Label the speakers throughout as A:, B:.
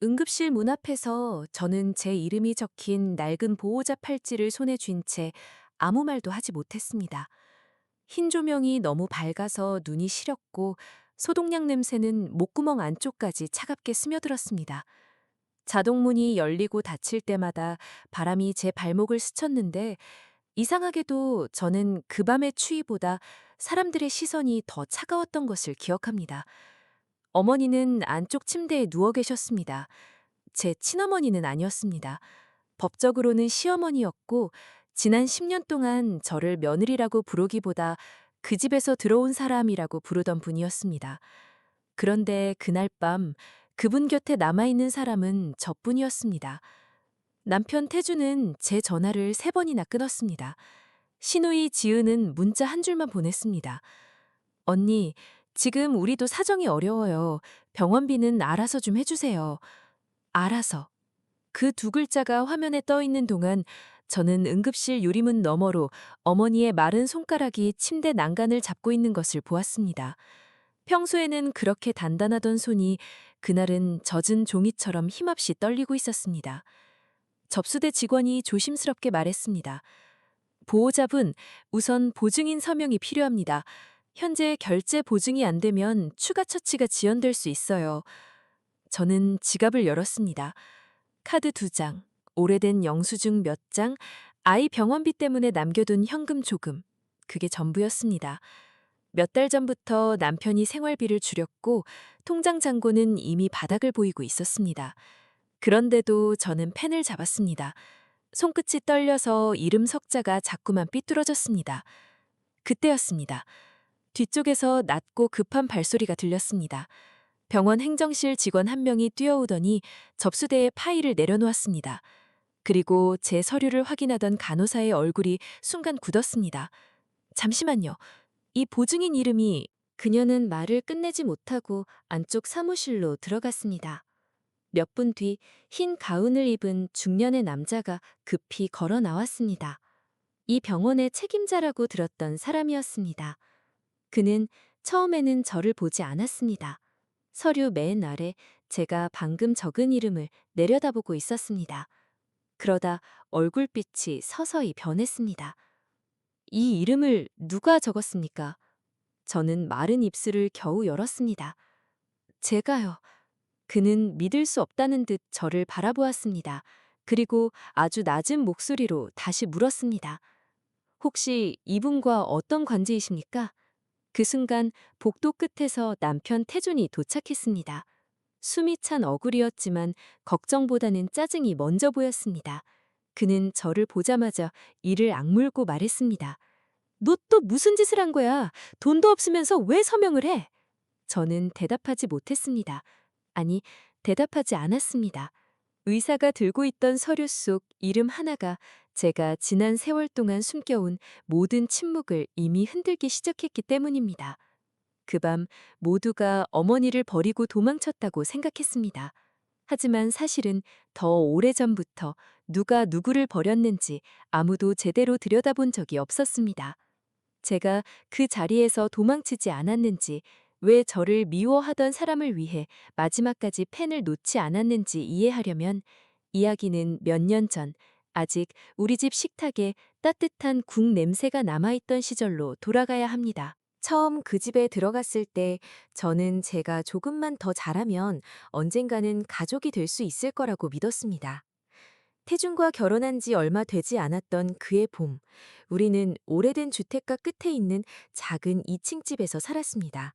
A: 응급실 문 앞에서 저는 제 이름이 적힌 낡은 보호자 팔찌를 손에 쥔 채 아무 말도 하지 못했습니다. 흰 조명이 너무 밝아서 눈이 시렸고 소독약 냄새는 목구멍 안쪽까지 차갑게 스며들었습니다. 자동문이 열리고 닫힐 때마다 바람이 제 발목을 스쳤는데 이상하게도 저는 그 밤의 추위보다 사람들의 시선이 더 차가웠던 것을 기억합니다. 어머니는 안쪽 침대에 누워 계셨습니다. 제 친어머니는 아니었습니다. 법적으로는 시어머니였고, 지난 10년 동안 저를 며느리라고 부르기보다 그 집에서 들어온 사람이라고 부르던 분이었습니다. 그런데 그날 밤 그분 곁에 남아있는 사람은 저뿐이었습니다. 남편 태주는 제 전화를 3번이나 끊었습니다. 시누이 지은은 문자 한 줄만 보냈습니다. 언니, 지금 우리도 사정이 어려워요. 병원비는 알아서 좀 해주세요. 알아서. 그 두 글자가 화면에 떠 있는 동안 저는 응급실 유리문 너머로 어머니의 마른 손가락이 침대 난간을 잡고 있는 것을 보았습니다. 평소에는 그렇게 단단하던 손이 그날은 젖은 종이처럼 힘없이 떨리고 있었습니다. 접수대 직원이 조심스럽게 말했습니다. 보호자분, 우선 보증인 서명이 필요합니다. 현재 결제 보증이 안 되면 추가 처치가 지연될 수 있어요. 저는 지갑을 열었습니다. 카드 2장, 오래된 영수증 몇 장, 아이 병원비 때문에 남겨둔 현금 조금. 그게 전부였습니다. 몇 달 전부터 남편이 생활비를 줄였고 통장 잔고는 이미 바닥을 보이고 있었습니다. 그런데도 저는 펜을 잡았습니다. 손끝이 떨려서 이름 석자가 자꾸만 삐뚤어졌습니다. 그때였습니다. 뒤쪽에서 낮고 급한 발소리가 들렸습니다. 병원 행정실 직원 한 명이 뛰어오더니 접수대에 파일을 내려놓았습니다. 그리고 제 서류를 확인하던 간호사의 얼굴이 순간 굳었습니다. 잠시만요. 이 보증인 이름이... 그녀는 말을 끝내지 못하고 안쪽 사무실로 들어갔습니다. 몇 분 뒤 흰 가운을 입은 중년의 남자가 급히 걸어 나왔습니다. 이 병원의 책임자라고 들었던 사람이었습니다. 그는 처음에는 저를 보지 않았습니다. 서류 맨 아래 제가 방금 적은 이름을 내려다보고 있었습니다. 그러다 얼굴빛이 서서히 변했습니다. 이 이름을 누가 적었습니까? 저는 마른 입술을 겨우 열었습니다. 제가요. 그는 믿을 수 없다는 듯 저를 바라보았습니다. 그리고 아주 낮은 목소리로 다시 물었습니다. 혹시 이분과 어떤 관계이십니까? 그 순간 복도 끝에서 남편 태준이 도착했습니다. 숨이 찬 얼굴이었지만 걱정보다는 짜증이 먼저 보였습니다. 그는 저를 보자마자 이를 악물고 말했습니다. 너 또 무슨 짓을 한 거야? 돈도 없으면서 왜 서명을 해? 저는 대답하지 못했습니다. 아니, 대답하지 않았습니다. 의사가 들고 있던 서류 속 이름 하나가 제가 지난 세월 동안 숨겨온 모든 침묵을 이미 흔들기 시작했기 때문입니다. 그 밤 모두가 어머니를 버리고 도망쳤다고 생각했습니다. 하지만 사실은 더 오래전부터 누가 누구를 버렸는지 아무도 제대로 들여다본 적이 없었습니다. 제가 그 자리에서 도망치지 않았는지, 왜 저를 미워하던 사람을 위해 마지막까지 펜을 놓지 않았는지 이해하려면 이야기는 몇 년 전, 아직 우리 집 식탁에 따뜻한 국 냄새가 남아있던 시절로 돌아가야 합니다. 처음 그 집에 들어갔을 때 저는 제가 조금만 더 잘하면 언젠가는 가족이 될 수 있을 거라고 믿었습니다. 태준과 결혼한 지 얼마 되지 않았던 그해 봄, 우리는 오래된 주택가 끝에 있는 작은 2층 집에서 살았습니다.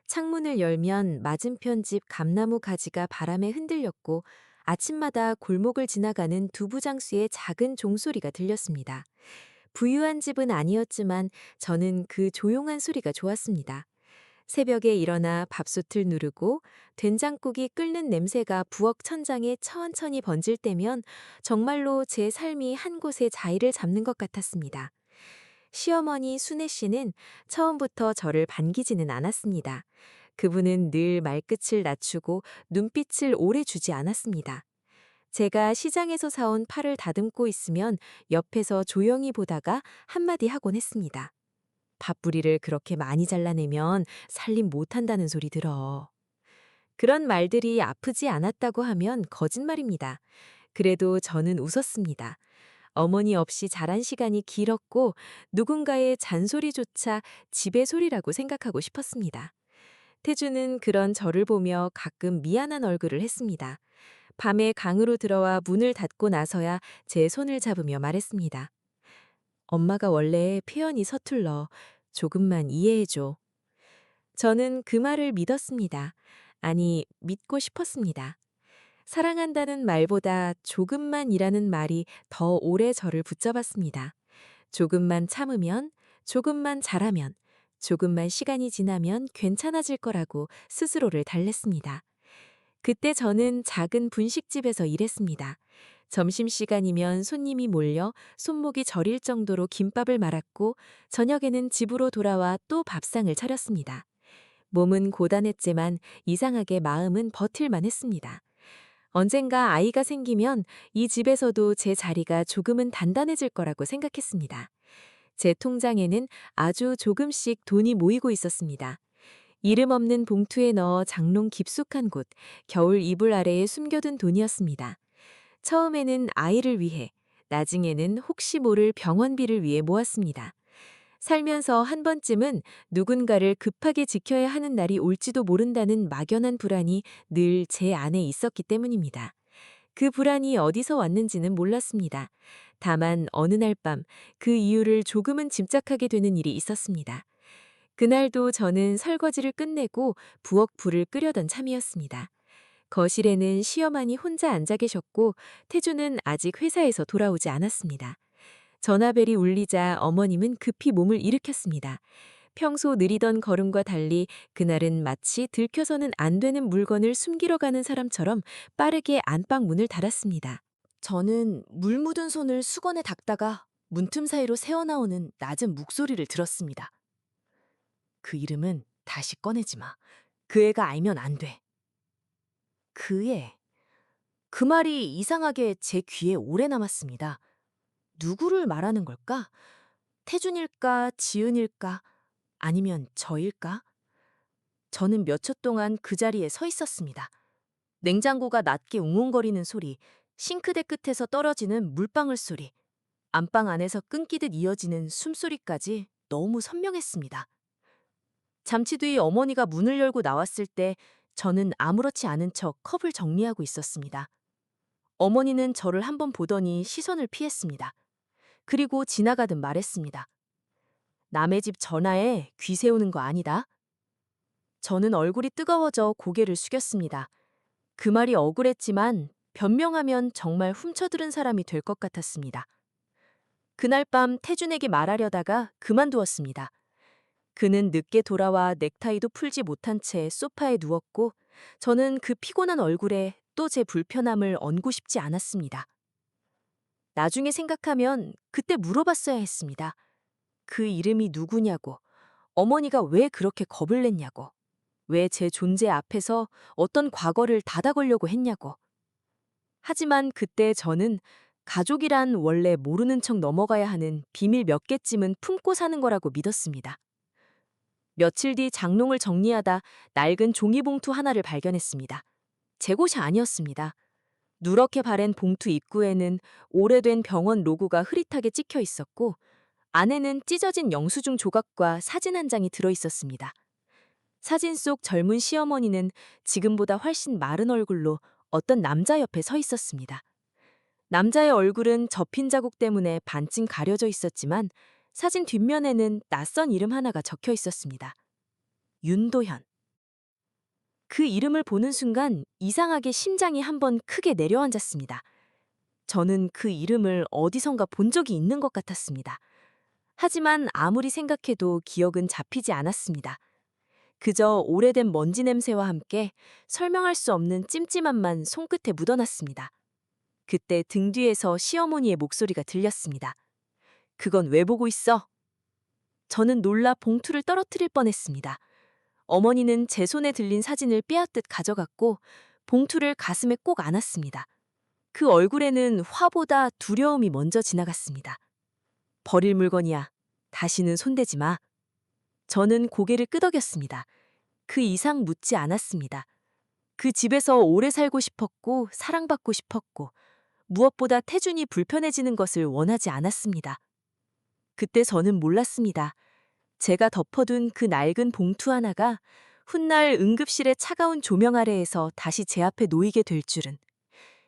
A: 창문을 열면 맞은편 집 감나무 가지가 바람에 흔들렸고 아침마다 골목을 지나가는 두부장수의 작은 종소리가 들렸습니다. 부유한 집은 아니었지만 저는 그 조용한 소리가 좋았습니다. 새벽에 일어나 밥솥을 누르고 된장국이 끓는 냄새가 부엌 천장에 천천히 번질 때면 정말로 제 삶이 한 곳에 자리를 잡는 것 같았습니다. 시어머니 순애 씨는 처음부터 저를 반기지는 않았습니다. 그분은 늘 말끝을 낮추고 눈빛을 오래 주지 않았습니다. 제가 시장에서 사온 파를 다듬고 있으면 옆에서 조용히 보다가 한마디 하곤 했습니다. 밥뿌리를 그렇게 많이 잘라내면 살림 못한다는 소리 들어. 그런 말들이 아프지 않았다고 하면 거짓말입니다. 그래도 저는 웃었습니다. 어머니 없이 자란 시간이 길었고 누군가의 잔소리조차 집의 소리라고 생각하고 싶었습니다. 태주는 그런 저를 보며 가끔 미안한 얼굴을 했습니다. 밤에 강으로 들어와 문을 닫고 나서야 제 손을 잡으며 말했습니다. 엄마가 원래 표현이 서툴러. 조금만 이해해줘. 저는 그 말을 믿었습니다. 아니, 믿고 싶었습니다. 사랑한다는 말보다 조금만이라는 말이 더 오래 저를 붙잡았습니다. 조금만 참으면, 조금만 잘하면, 조금만 시간이 지나면 괜찮아질 거라고 스스로를 달랬습니다. 그때 저는 작은 분식집에서 일했습니다. 점심시간이면 손님이 몰려 손목이 저릴 정도로 김밥을 말았고 저녁에는 집으로 돌아와 또 밥상을 차렸습니다. 몸은 고단했지만 이상하게 마음은 버틸만 했습니다. 언젠가 아이가 생기면 이 집에서도 제 자리가 조금은 단단해질 거라고 생각했습니다. 제 통장에는 아주 조금씩 돈이 모이고 있었습니다. 이름 없는 봉투에 넣어 장롱 깊숙한 곳, 겨울 이불 아래에 숨겨둔 돈이었습니다. 처음에는 아이를 위해, 나중에는 혹시 모를 병원비를 위해 모았습니다. 살면서 한 번쯤은 누군가를 급하게 지켜야 하는 날이 올지도 모른다는 막연한 불안이 늘 제 안에 있었기 때문입니다. 그 불안이 어디서 왔는지는 몰랐습니다. 다만 어느 날 밤 그 이유를 조금은 짐작하게 되는 일이 있었습니다. 그날도 저는 설거지를 끝내고 부엌 불을 끄려던 참이었습니다. 거실에는 시어머니 혼자 앉아 계셨고 태주는 아직 회사에서 돌아오지 않았습니다. 전화벨이 울리자 어머님은 급히 몸을 일으켰습니다. 평소 느리던 걸음과 달리 그날은 마치 들켜서는 안 되는 물건을 숨기러 가는 사람처럼 빠르게 안방 문을 닫았습니다. 저는 물 묻은 손을 수건에 닦다가 문틈 사이로 새어나오는 낮은 목소리를 들었습니다. 그 이름은 다시 꺼내지 마. 그 애가 알면 안 돼. 그 애. 그 말이 이상하게 제 귀에 오래 남았습니다. 누구를 말하는 걸까? 태준일까, 지은일까, 아니면 저일까? 저는 몇 초 동안 그 자리에 서 있었습니다. 냉장고가 낮게 웅웅거리는 소리, 싱크대 끝에서 떨어지는 물방울 소리, 안방 안에서 끊기듯 이어지는 숨소리까지 너무 선명했습니다. 잠시 뒤 어머니가 문을 열고 나왔을 때 저는 아무렇지 않은 척 컵을 정리하고 있었습니다. 어머니는 저를 한번 보더니 시선을 피했습니다. 그리고 지나가듯 말했습니다. 남의 집 전화에 귀 세우는 거 아니다. 저는 얼굴이 뜨거워져 고개를 숙였습니다. 그 말이 억울했지만 변명하면 정말 훔쳐들은 사람이 될 것 같았습니다. 그날 밤 태준에게 말하려다가 그만두었습니다. 그는 늦게 돌아와 넥타이도 풀지 못한 채 소파에 누웠고 저는 그 피곤한 얼굴에 또 제 불편함을 얹고 싶지 않았습니다. 나중에 생각하면 그때 물어봤어야 했습니다. 그 이름이 누구냐고, 어머니가 왜 그렇게 겁을 냈냐고, 왜 제 존재 앞에서 어떤 과거를 닫아걸려고 했냐고. 하지만 그때 저는 가족이란 원래 모르는 척 넘어가야 하는 비밀 몇 개쯤은 품고 사는 거라고 믿었습니다. 며칠 뒤 장롱을 정리하다 낡은 종이봉투 하나를 발견했습니다. 제 곳이 아니었습니다. 누렇게 바랜 봉투 입구에는 오래된 병원 로고가 흐릿하게 찍혀 있었고 안에는 찢어진 영수증 조각과 사진 한 장이 들어 있었습니다. 사진 속 젊은 시어머니는 지금보다 훨씬 마른 얼굴로 어떤 남자 옆에 서 있었습니다. 남자의 얼굴은 접힌 자국 때문에 반쯤 가려져 있었지만 사진 뒷면에는 낯선 이름 하나가 적혀 있었습니다. 윤도현. 그 이름을 보는 순간 이상하게 심장이 한번 크게 내려앉았습니다. 저는 그 이름을 어디선가 본 적이 있는 것 같았습니다. 하지만 아무리 생각해도 기억은 잡히지 않았습니다. 그저 오래된 먼지 냄새와 함께 설명할 수 없는 찜찜함만 손끝에 묻어났습니다. 그때 등 뒤에서 시어머니의 목소리가 들렸습니다. 그건 왜 보고 있어? 저는 놀라 봉투를 떨어뜨릴 뻔했습니다. 어머니는 제 손에 들린 사진을 빼앗듯 가져갔고 봉투를 가슴에 꼭 안았습니다. 그 얼굴에는 화보다 두려움이 먼저 지나갔습니다. 버릴 물건이야. 다시는 손대지 마. 저는 고개를 끄덕였습니다. 그 이상 묻지 않았습니다. 그 집에서 오래 살고 싶었고 사랑받고 싶었고 무엇보다 태준이 불편해지는 것을 원하지 않았습니다. 그때 저는 몰랐습니다. 제가 덮어둔 그 낡은 봉투 하나가 훗날 응급실의 차가운 조명 아래에서 다시 제 앞에 놓이게 될 줄은.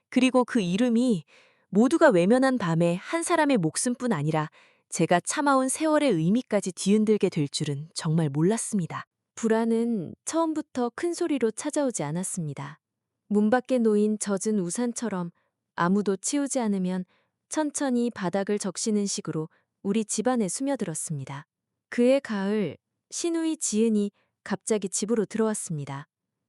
A: 그리고 그 이름이 모두가 외면한 밤에 한 사람의 목숨뿐 아니라 제가 참아온 세월의 의미까지 뒤흔들게 될 줄은 정말 몰랐습니다. 불안은 처음부터 큰 소리로 찾아오지 않았습니다. 문 밖에 놓인 젖은 우산처럼 아무도 치우지 않으면 천천히 바닥을 적시는 식으로 우리 집안에 스며들었습니다. 그해 가을, 시누이 지은이 갑자기 집으로 들어왔습니다.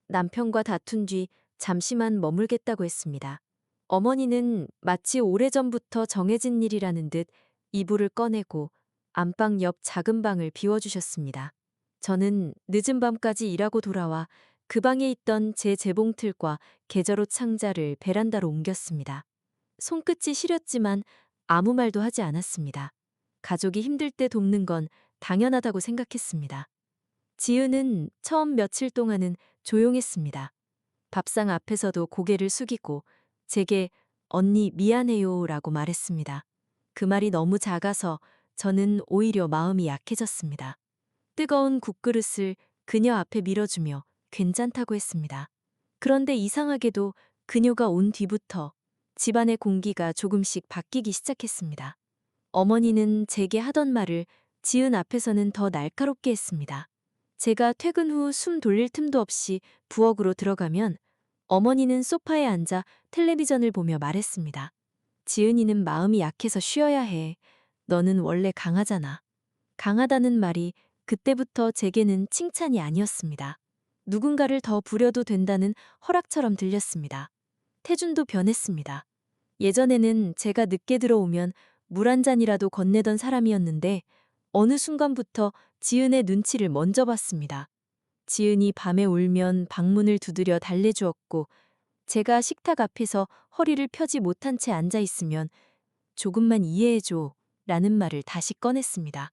A: 남편과 다툰 뒤 잠시만 머물겠다고 했습니다. 어머니는 마치 오래전부터 정해진 일이라는 듯 이불을 꺼내고 안방 옆 작은 방을 비워주셨습니다. 저는 늦은 밤까지 일하고 돌아와 그 방에 있던 제 재봉틀과 계절옷 상자를 베란다로 옮겼습니다. 손끝이 시렸지만 아무 말도 하지 않았습니다. 가족이 힘들 때 돕는 건 당연하다고 생각했습니다. 지은은 처음 며칠 동안은 조용했습니다. 밥상 앞에서도 고개를 숙이고 제게 언니 미안해요 라고 말했습니다. 그 말이 너무 작아서 저는 오히려 마음이 약해졌습니다. 뜨거운 국그릇을 그녀 앞에 밀어주며 괜찮다고 했습니다. 그런데 이상하게도 그녀가 온 뒤부터 집안의 공기가 조금씩 바뀌기 시작했습니다. 어머니는 제게 하던 말을 지은 앞에서는 더 날카롭게 했습니다. 제가 퇴근 후 숨 돌릴 틈도 없이 부엌으로 들어가면 어머니는 소파에 앉아 텔레비전을 보며 말했습니다. 지은이는 마음이 약해서 쉬어야 해. 너는 원래 강하잖아. 강하다는 말이 그때부터 제게는 칭찬이 아니었습니다. 누군가를 더 부려도 된다는 허락처럼 들렸습니다. 태준도 변했습니다. 예전에는 제가 늦게 들어오면 물 한 잔이라도 건네던 사람이었는데 어느 순간부터 지은의 눈치를 먼저 봤습니다. 지은이 밤에 울면 방문을 두드려 달래주었고 제가 식탁 앞에서 허리를 펴지 못한 채 앉아 있으면 조금만 이해해줘 라는 말을 다시 꺼냈습니다.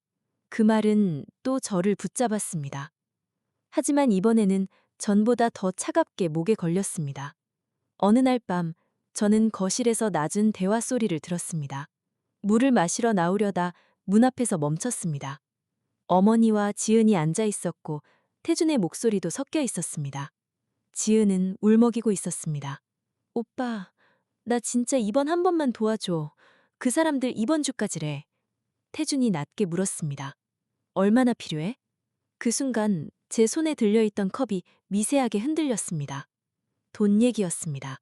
A: 그 말은 또 저를 붙잡았습니다. 하지만 이번에는 전보다 더 차갑게 목에 걸렸습니다. 어느 날 밤 저는 거실에서 낮은 대화 소리를 들었습니다. 물을 마시러 나오려다 문 앞에서 멈췄습니다. 어머니와 지은이 앉아 있었고 태준의 목소리도 섞여 있었습니다. 지은은 울먹이고 있었습니다. 오빠, 나 진짜 이번 한 번만 도와줘. 그 사람들 이번 주까지래. 태준이 낮게 물었습니다. 얼마나 필요해? 그 순간 제 손에 들려있던 컵이 미세하게 흔들렸습니다. 돈 얘기였습니다.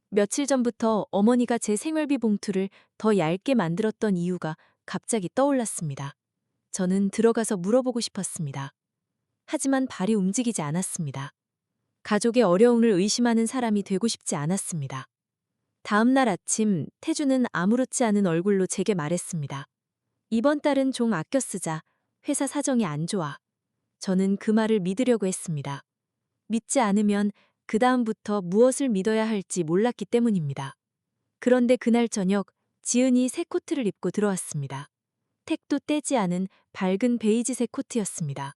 A: 며칠 전부터 어머니가 제 생활비 봉투를 더 얇게 만들었던 이유가 갑자기 떠올랐습니다. 저는 들어가서 물어보고 싶었습니다. 하지만 발이 움직이지 않았습니다. 가족의 어려움을 의심하는 사람이 되고 싶지 않았습니다. 다음 날 아침 태주는 아무렇지 않은 얼굴로 제게 말했습니다. 이번 달은 좀 아껴 쓰자. 회사 사정이 안 좋아. 저는 그 말을 믿으려고 했습니다. 믿지 않으면 그 다음부터 무엇을 믿어야 할지 몰랐기 때문입니다. 그런데 그날 저녁 지은이 새 코트를 입고 들어왔습니다. 택도 떼지 않은 밝은 베이지색 코트였습니다.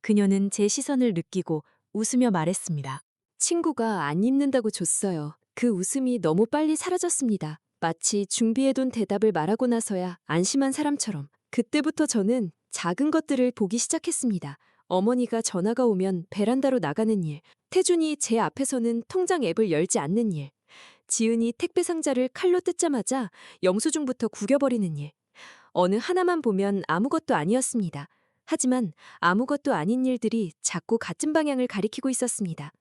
A: 그녀는 제 시선을 느끼고 웃으며 말했습니다. 친구가 안 입는다고 줬어요. 그 웃음이 너무 빨리 사라졌습니다. 마치 준비해둔 대답을 말하고 나서야 안심한 사람처럼. 그때부터 저는 작은 것들을 보기 시작했습니다. 어머니가 전화가 오면 베란다로 나가는 일, 태준이 제 앞에서는 통장 앱을 열지 않는 일, 지은이 택배 상자를 칼로 뜯자마자 영수증부터 구겨버리는 일. 어느 하나만 보면 아무것도 아니었습니다. 하지만 아무것도 아닌 일들이 자꾸 같은 방향을 가리키고 있었습니다.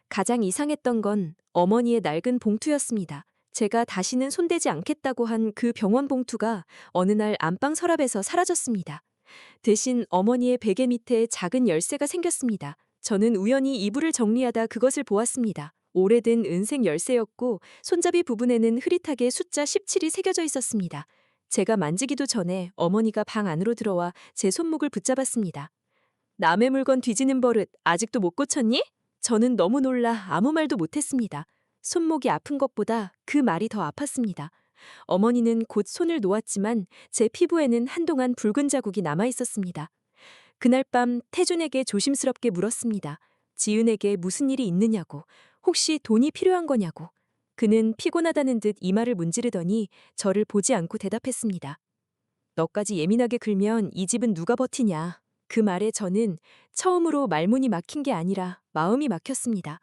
A: 가장 이상했던 건 어머니의 낡은 봉투였습니다. 제가 다시는 손대지 않겠다고 한 그 병원 봉투가 어느 날 안방 서랍에서 사라졌습니다. 대신 어머니의 베개 밑에 작은 열쇠가 생겼습니다. 저는 우연히 이불을 정리하다 그것을 보았습니다. 오래된 은색 열쇠였고 손잡이 부분에는 흐릿하게 숫자 17이 새겨져 있었습니다. 제가 만지기도 전에 어머니가 방 안으로 들어와 제 손목을 붙잡았습니다. 남의 물건 뒤지는 버릇 아직도 못 고쳤니? 저는 너무 놀라 아무 말도 못했습니다. 손목이 아픈 것보다 그 말이 더 아팠습니다. 어머니는 곧 손을 놓았지만 제 피부에는 한동안 붉은 자국이 남아 있었습니다. 그날 밤 태준에게 조심스럽게 물었습니다. 지은에게 무슨 일이 있느냐고. 혹시 돈이 필요한 거냐고. 그는 피곤하다는 듯 이마를 문지르더니 저를 보지 않고 대답했습니다. 너까지 예민하게 굴면 이 집은 누가 버티냐. 그 말에 저는 처음으로 말문이 막힌 게 아니라 마음이 막혔습니다.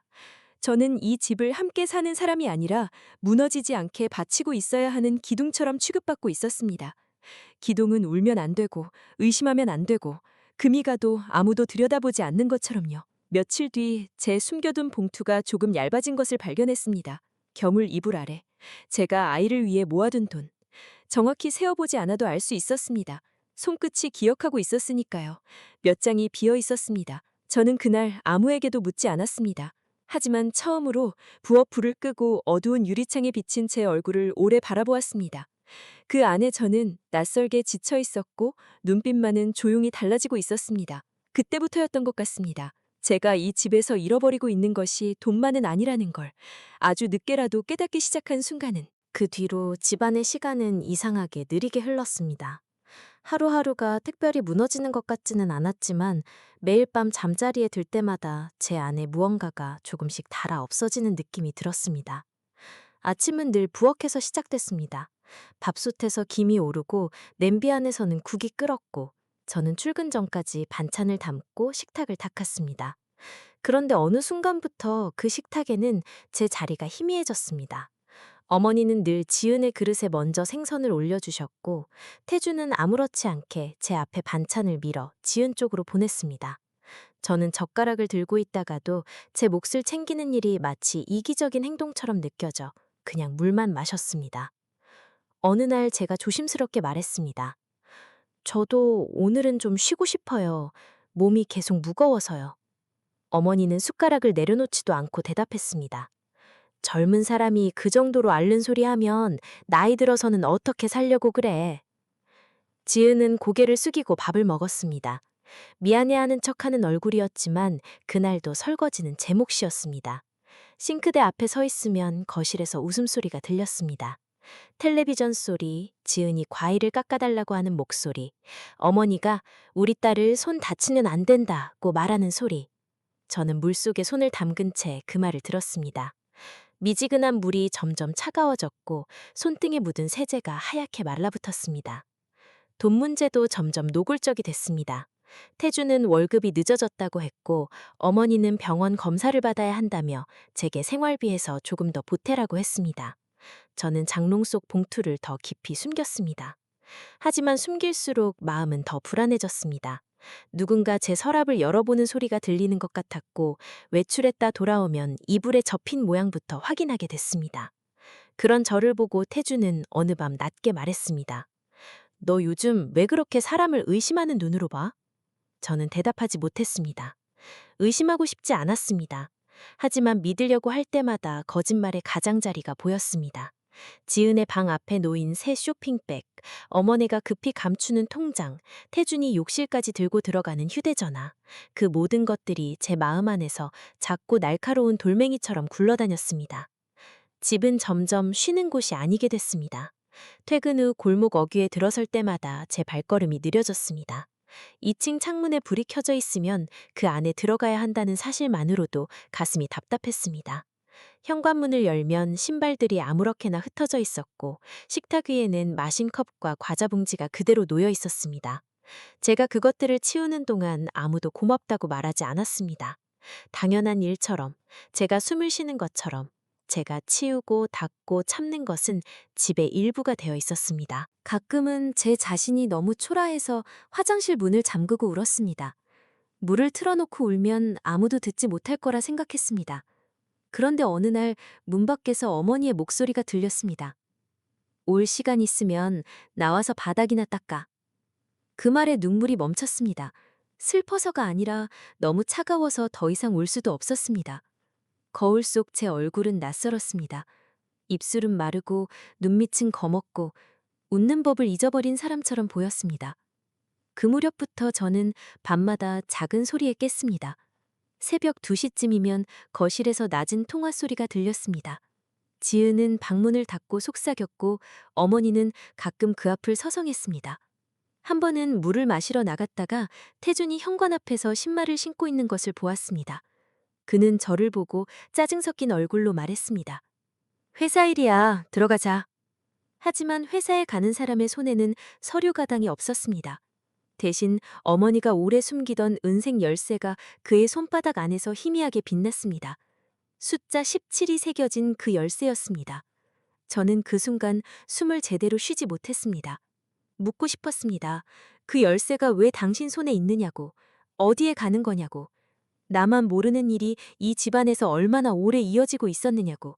A: 저는 이 집을 함께 사는 사람이 아니라 무너지지 않게 바치고 있어야 하는 기둥처럼 취급받고 있었습니다. 기둥은 울면 안 되고 의심하면 안 되고 금이 가도 아무도 들여다보지 않는 것처럼요. 며칠 뒤 제 숨겨둔 봉투가 조금 얇아진 것을 발견했습니다. 겨물 이불 아래 제가 아이를 위해 모아둔 돈. 정확히 세어보지 않아도 알 수 있었습니다. 손끝이 기억하고 있었으니까요. 몇 장이 비어 있었습니다. 저는 그날 아무에게도 묻지 않았습니다. 하지만 처음으로 부엌 불을 끄고 어두운 유리창에 비친 제 얼굴을 오래 바라보았습니다. 그 안에 저는 낯설게 지쳐 있었고 눈빛만은 조용히 달라지고 있었습니다. 그때부터였던 것 같습니다. 제가 이 집에서 잃어버리고 있는 것이 돈만은 아니라는 걸 아주 늦게라도 깨닫기 시작한 순간은 그 뒤로 집안의 시간은 이상하게 느리게 흘렀습니다. 하루하루가 특별히 무너지는 것 같지는 않았지만 매일 밤 잠자리에 들 때마다 제 안에 무언가가 조금씩 닳아 없어지는 느낌이 들었습니다. 아침은 늘 부엌에서 시작됐습니다. 밥솥에서 김이 오르고 냄비 안에서는 국이 끓었고 저는 출근 전까지 반찬을 담고 식탁을 닦았습니다. 그런데 어느 순간부터 그 식탁에는 제 자리가 희미해졌습니다. 어머니는 늘 지은의 그릇에 먼저 생선을 올려주셨고 태주는 아무렇지 않게 제 앞에 반찬을 밀어 지은 쪽으로 보냈습니다. 저는 젓가락을 들고 있다가도 제 몫을 챙기는 일이 마치 이기적인 행동처럼 느껴져 그냥 물만 마셨습니다. 어느 날 제가 조심스럽게 말했습니다. 저도 오늘은 좀 쉬고 싶어요. 몸이 계속 무거워서요. 어머니는 숟가락을 내려놓지도 않고 대답했습니다. 젊은 사람이 그 정도로 앓는 소리 하면 나이 들어서는 어떻게 살려고 그래. 지은은 고개를 숙이고 밥을 먹었습니다. 미안해하는 척하는 얼굴이었지만 그날도 설거지는 제 몫이었습니다. 싱크대 앞에 서 있으면 거실에서 웃음소리가 들렸습니다. 텔레비전 소리, 지은이 과일을 깎아달라고 하는 목소리, 어머니가 우리 딸을 손 다치면 안 된다고 말하는 소리. 저는 물속에 손을 담근 채 그 말을 들었습니다. 미지근한 물이 점점 차가워졌고 손등에 묻은 세제가 하얗게 말라붙었습니다. 돈 문제도 점점 노골적이 됐습니다. 태주는 월급이 늦어졌다고 했고 어머니는 병원 검사를 받아야 한다며 제게 생활비에서 조금 더 보태라고 했습니다. 저는 장롱 속 봉투를 더 깊이 숨겼습니다. 하지만 숨길수록 마음은 더 불안해졌습니다. 누군가 제 서랍을 열어보는 소리가 들리는 것 같았고 외출했다 돌아오면 이불에 접힌 모양부터 확인하게 됐습니다. 그런 저를 보고 태주는 어느 밤 낮게 말했습니다. 너 요즘 왜 그렇게 사람을 의심하는 눈으로 봐? 저는 대답하지 못했습니다. 의심하고 싶지 않았습니다. 하지만 믿으려고 할 때마다 거짓말의 가장자리가 보였습니다. 지은의 방 앞에 놓인 새 쇼핑백, 어머니가 급히 감추는 통장, 태준이 욕실까지 들고 들어가는 휴대전화. 그 모든 것들이 제 마음 안에서 작고 날카로운 돌멩이처럼 굴러다녔습니다. 집은 점점 쉬는 곳이 아니게 됐습니다. 퇴근 후 골목 어귀에 들어설 때마다 제 발걸음이 느려졌습니다. 2층 창문에 불이 켜져 있으면 그 안에 들어가야 한다는 사실만으로도 가슴이 답답했습니다. 현관문을 열면 신발들이 아무렇게나 흩어져 있었고 식탁 위에는 마신 컵과 과자 봉지가 그대로 놓여 있었습니다. 제가 그것들을 치우는 동안 아무도 고맙다고 말하지 않았습니다. 당연한 일처럼, 제가 숨을 쉬는 것처럼 제가 치우고 닦고 참는 것은 집의 일부가 되어 있었습니다. 가끔은 제 자신이 너무 초라해서 화장실 문을 잠그고 울었습니다. 물을 틀어놓고 울면 아무도 듣지 못할 거라 생각했습니다. 그런데 어느 날 문 밖에서 어머니의 목소리가 들렸습니다. 올 시간 있으면 나와서 바닥이나 닦아. 그 말에 눈물이 멈췄습니다. 슬퍼서가 아니라 너무 차가워서 더 이상 울 수도 없었습니다. 거울 속 제 얼굴은 낯설었습니다. 입술은 마르고 눈밑은 검었고 웃는 법을 잊어버린 사람처럼 보였습니다. 그 무렵부터 저는 밤마다 작은 소리에 깼습니다. 새벽 2시쯤이면 거실에서 낮은 통화 소리가 들렸습니다. 지은은 방문을 닫고 속삭였고 어머니는 가끔 그 앞을 서성했습니다. 한 번은 물을 마시러 나갔다가 태준이 현관 앞에서 신발을 신고 있는 것을 보았습니다. 그는 저를 보고 짜증 섞인 얼굴로 말했습니다. 회사 일이야, 들어가자. 하지만 회사에 가는 사람의 손에는 서류 가당이 없었습니다. 대신 어머니가 오래 숨기던 은색 열쇠가 그의 손바닥 안에서 희미하게 빛났습니다. 숫자 17이 새겨진 그 열쇠였습니다. 저는 그 순간 숨을 제대로 쉬지 못했습니다. 묻고 싶었습니다. 그 열쇠가 왜 당신 손에 있느냐고, 어디에 가는 거냐고, 나만 모르는 일이 이 집안에서 얼마나 오래 이어지고 있었느냐고.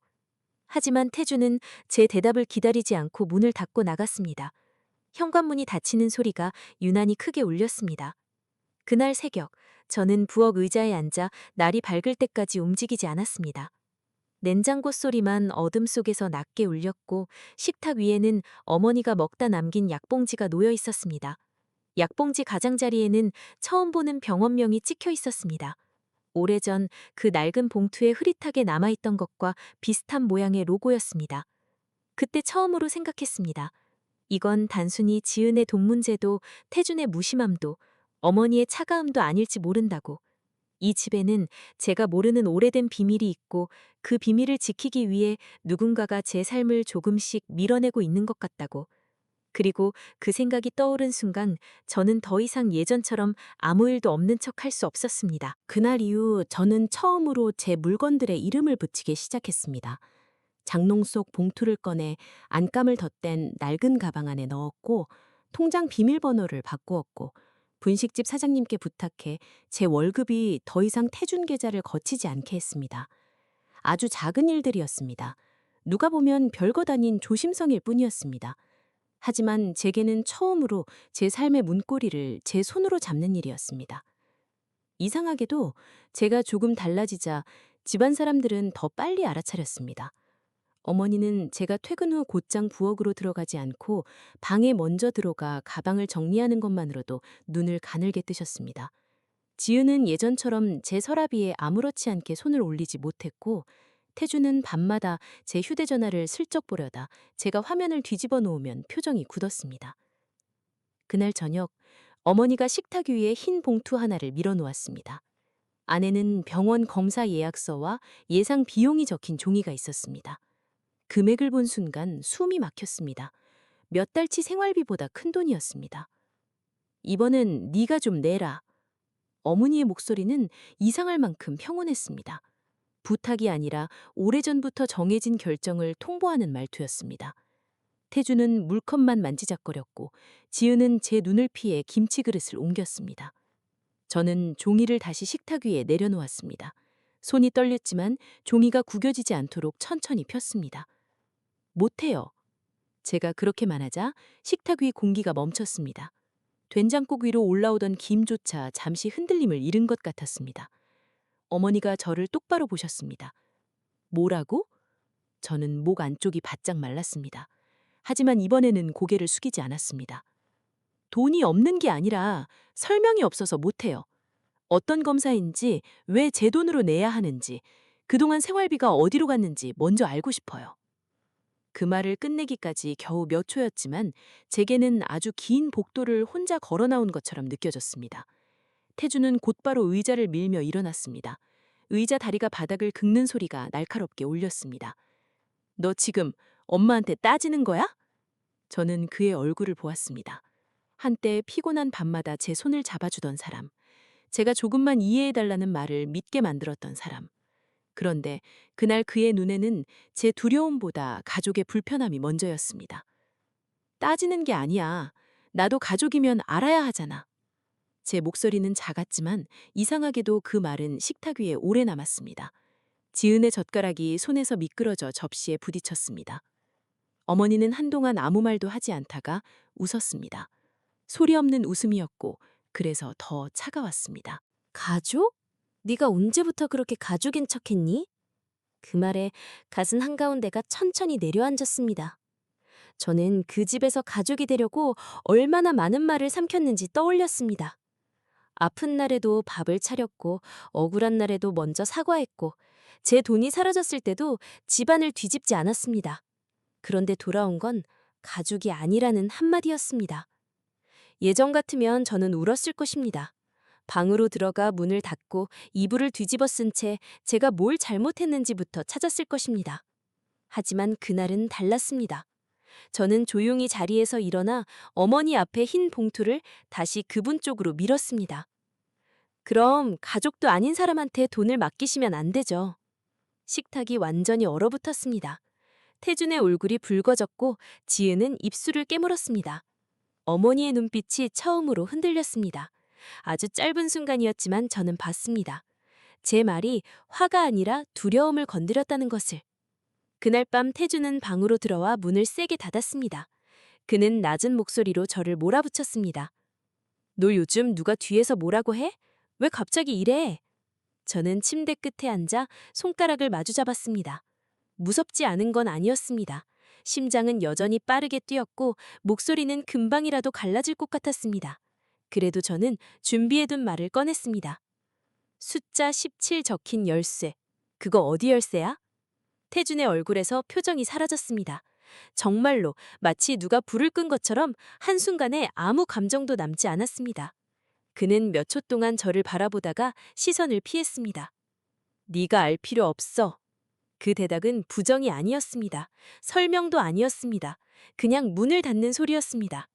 A: 하지만 태주는 제 대답을 기다리지 않고 문을 닫고 나갔습니다. 현관문이 닫히는 소리가 유난히 크게 울렸습니다. 그날 새벽, 저는 부엌 의자에 앉아 날이 밝을 때까지 움직이지 않았습니다. 냉장고 소리만 어둠 속에서 낮게 울렸고 식탁 위에는 어머니가 먹다 남긴 약봉지가 놓여 있었습니다. 약봉지 가장자리에는 처음 보는 병원명이 찍혀 있었습니다. 오래전 그 낡은 봉투에 흐릿하게 남아있던 것과 비슷한 모양의 로고였습니다. 그때 처음으로 생각했습니다. 이건 단순히 지은의 돈 문제도 태준의 무심함도 어머니의 차가움도 아닐지 모른다고. 이 집에는 제가 모르는 오래된 비밀이 있고 그 비밀을 지키기 위해 누군가가 제 삶을 조금씩 밀어내고 있는 것 같다고. 그리고 그 생각이 떠오른 순간 저는 더 이상 예전처럼 아무 일도 없는 척 할 수 없었습니다.
B: 그날 이후 저는 처음으로 제 물건들의 이름을 붙이기 시작했습니다. 장롱 속 봉투를 꺼내 안감을 덧댄 낡은 가방 안에 넣었고 통장 비밀번호를 바꾸었고 분식집 사장님께 부탁해 제 월급이 더 이상 태준 계좌를 거치지 않게 했습니다. 아주 작은 일들이었습니다. 누가 보면 별것 아닌 조심성일 뿐이었습니다. 하지만 제게는 처음으로 제 삶의 문고리를 제 손으로 잡는 일이었습니다. 이상하게도 제가 조금 달라지자 집안 사람들은 더 빨리 알아차렸습니다. 어머니는 제가 퇴근 후 곧장 부엌으로 들어가지 않고 방에 먼저 들어가 가방을 정리하는 것만으로도 눈을 가늘게 뜨셨습니다. 지은은 예전처럼 제 서랍 위에 아무렇지 않게 손을 올리지 못했고 태주는 밤마다 제 휴대전화를 슬쩍 보려다 제가 화면을 뒤집어 놓으면 표정이 굳었습니다. 그날 저녁 어머니가 식탁 위에 흰 봉투 하나를 밀어놓았습니다. 안에는 병원 검사 예약서와 예상 비용이 적힌 종이가 있었습니다. 금액을 본 순간 숨이 막혔습니다. 몇 달치 생활비보다 큰 돈이었습니다. 이번엔 네가 좀 내라. 어머니의 목소리는 이상할 만큼 평온했습니다. 부탁이 아니라 오래전부터 정해진 결정을 통보하는 말투였습니다. 태주는 물컵만 만지작거렸고 지은은 제 눈을 피해 김치 그릇을 옮겼습니다. 저는 종이를 다시 식탁 위에 내려놓았습니다. 손이 떨렸지만 종이가 구겨지지 않도록 천천히 폈습니다. 못해요. 제가 그렇게 말하자 식탁 위 공기가 멈췄습니다. 된장국 위로 올라오던 김조차 잠시 흔들림을 잃은 것 같았습니다. 어머니가 저를 똑바로 보셨습니다. 뭐라고? 저는 목 안쪽이 바짝 말랐습니다. 하지만 이번에는 고개를 숙이지 않았습니다. 돈이 없는 게 아니라 설명이 없어서 못해요. 어떤 검사인지, 왜 제 돈으로 내야 하는지, 그동안 생활비가 어디로 갔는지 먼저 알고 싶어요. 그 말을 끝내기까지 겨우 몇 초였지만 제게는 아주 긴 복도를 혼자 걸어 나온 것처럼 느껴졌습니다. 태주는 곧바로 의자를 밀며 일어났습니다. 의자 다리가 바닥을 긁는 소리가 날카롭게 울렸습니다. 너 지금 엄마한테 따지는 거야? 저는 그의 얼굴을 보았습니다. 한때 피곤한 밤마다 제 손을 잡아주던 사람. 제가 조금만 이해해달라는 말을 믿게 만들었던 사람. 그런데 그날 그의 눈에는 제 두려움보다 가족의 불편함이 먼저였습니다. 따지는 게 아니야. 나도 가족이면 알아야 하잖아. 제 목소리는 작았지만 이상하게도 그 말은 식탁 위에 오래 남았습니다. 지은의 젓가락이 손에서 미끄러져 접시에 부딪혔습니다. 어머니는 한동안 아무 말도 하지 않다가 웃었습니다. 소리 없는 웃음이었고 그래서 더 차가웠습니다.
A: 가족? 네가 언제부터 그렇게 가족인 척했니? 그 말에 가슴 한가운데가 천천히 내려앉았습니다. 저는 그 집에서 가족이 되려고 얼마나 많은 말을 삼켰는지 떠올렸습니다. 아픈 날에도 밥을 차렸고 억울한 날에도 먼저 사과했고 제 돈이 사라졌을 때도 집안을 뒤집지 않았습니다. 그런데 돌아온 건 가족이 아니라는 한마디였습니다. 예전 같으면 저는 울었을 것입니다. 방으로 들어가 문을 닫고 이불을 뒤집어 쓴 채 제가 뭘 잘못했는지부터 찾았을 것입니다. 하지만 그날은 달랐습니다. 저는 조용히 자리에서 일어나 어머니 앞에 흰 봉투를 다시 그분 쪽으로 밀었습니다. 그럼 가족도 아닌 사람한테 돈을 맡기시면 안 되죠. 식탁이 완전히 얼어붙었습니다. 태준의 얼굴이 붉어졌고 지은은 입술을 깨물었습니다. 어머니의 눈빛이 처음으로 흔들렸습니다. 아주 짧은 순간이었지만 저는 봤습니다. 제 말이 화가 아니라 두려움을 건드렸다는 것을. 그날 밤 태준은 방으로 들어와 문을 세게 닫았습니다. 그는 낮은 목소리로 저를 몰아붙였습니다. 너 요즘 누가 뒤에서 뭐라고 해? 왜 갑자기 이래? 저는 침대 끝에 앉아 손가락을 마주 잡았습니다. 무섭지 않은 건 아니었습니다. 심장은 여전히 빠르게 뛰었고 목소리는 금방이라도 갈라질 것 같았습니다. 그래도 저는 준비해둔 말을 꺼냈습니다. 숫자 17 적힌 열쇠. 그거 어디 열쇠야? 태준의 얼굴에서 표정이 사라졌습니다. 정말로 마치 누가 불을 끈 것처럼 한순간에 아무 감정도 남지 않았습니다. 그는 몇 초 동안 저를 바라보다가 시선을 피했습니다. 네가 알 필요 없어. 그 대답은 부정이 아니었습니다. 설명도 아니었습니다. 그냥 문을 닫는 소리였습니다.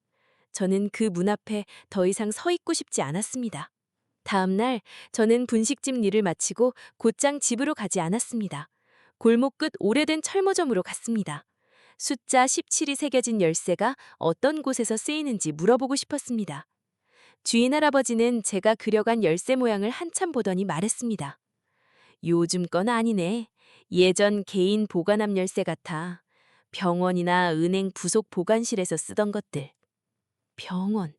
A: 저는 그 문 앞에 더 이상 서 있고 싶지 않았습니다. 다음 날 저는 분식집 일을 마치고 곧장 집으로 가지 않았습니다. 골목 끝 오래된 철모점으로 갔습니다. 숫자 17이 새겨진 열쇠가 어떤 곳에서 쓰이는지 물어보고 싶었습니다. 주인 할아버지는 제가 그려간 열쇠 모양을 한참 보더니 말했습니다. 요즘 건 아니네. 예전 개인 보관함 열쇠 같아. 병원이나 은행 부속 보관실에서 쓰던 것들. 병원.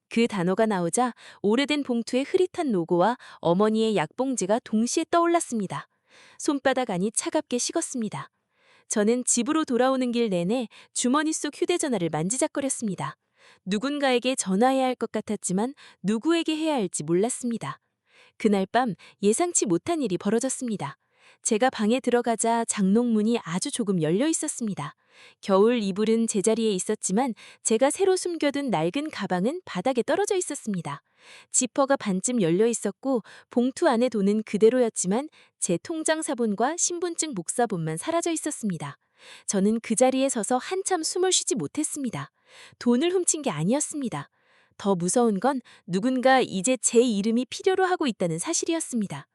A: 그 단어가 나오자 오래된 봉투의 흐릿한 로고와 어머니의 약봉지가 동시에 떠올랐습니다. 손바닥 안이 차갑게 식었습니다. 저는 집으로 돌아오는 길 내내 주머니 속 휴대전화를 만지작거렸습니다. 누군가에게 전화해야 할 것 같았지만 누구에게 해야 할지 몰랐습니다. 그날 밤 예상치 못한 일이 벌어졌습니다. 제가 방에 들어가자 장롱문이 아주 조금 열려 있었습니다. 겨울 이불은 제자리에 있었지만 제가 새로 숨겨둔 낡은 가방은 바닥에 떨어져 있었습니다. 지퍼가 반쯤 열려 있었고 봉투 안에 돈은 그대로였지만 제 통장 사본과 신분증 복사본만 사라져 있었습니다. 저는 그 자리에 서서 한참 숨을 쉬지 못했습니다. 돈을 훔친 게 아니었습니다. 더 무서운 건 누군가 이제 제 이름이 필요로 하고 있다는 사실이었습니다.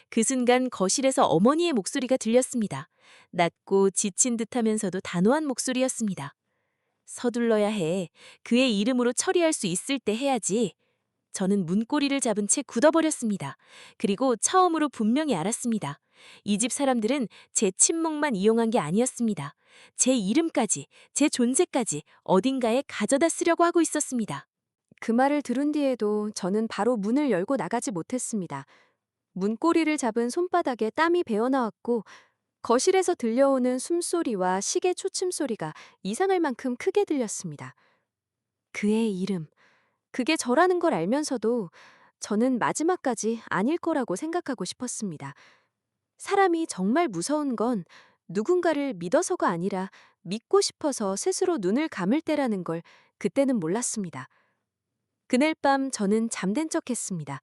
A: 그 순간 거실에서 어머니의 목소리가 들렸습니다. 낮고 지친 듯하면서도 단호한 목소리였습니다. 서둘러야 해. 그의 이름으로 처리할 수 있을 때 해야지. 저는 문고리를 잡은 채 굳어버렸습니다. 그리고 처음으로 분명히 알았습니다. 이 집 사람들은 제 침묵만 이용한 게 아니었습니다. 제 이름까지, 제 존재까지 어딘가에 가져다 쓰려고 하고 있었습니다. 그 말을 들은 뒤에도 저는 바로 문을 열고 나가지 못했습니다. 문고리를 잡은 손바닥에 땀이 배어나왔고 거실에서 들려오는 숨소리와 시계 초침 소리가 이상할 만큼 크게 들렸습니다. 그의 이름, 그게 저라는 걸 알면서도 저는 마지막까지 아닐 거라고 생각하고 싶었습니다. 사람이 정말 무서운 건 누군가를 믿어서가 아니라 믿고 싶어서 스스로 눈을 감을 때라는 걸 그때는 몰랐습니다. 그날 밤 저는 잠든 척했습니다.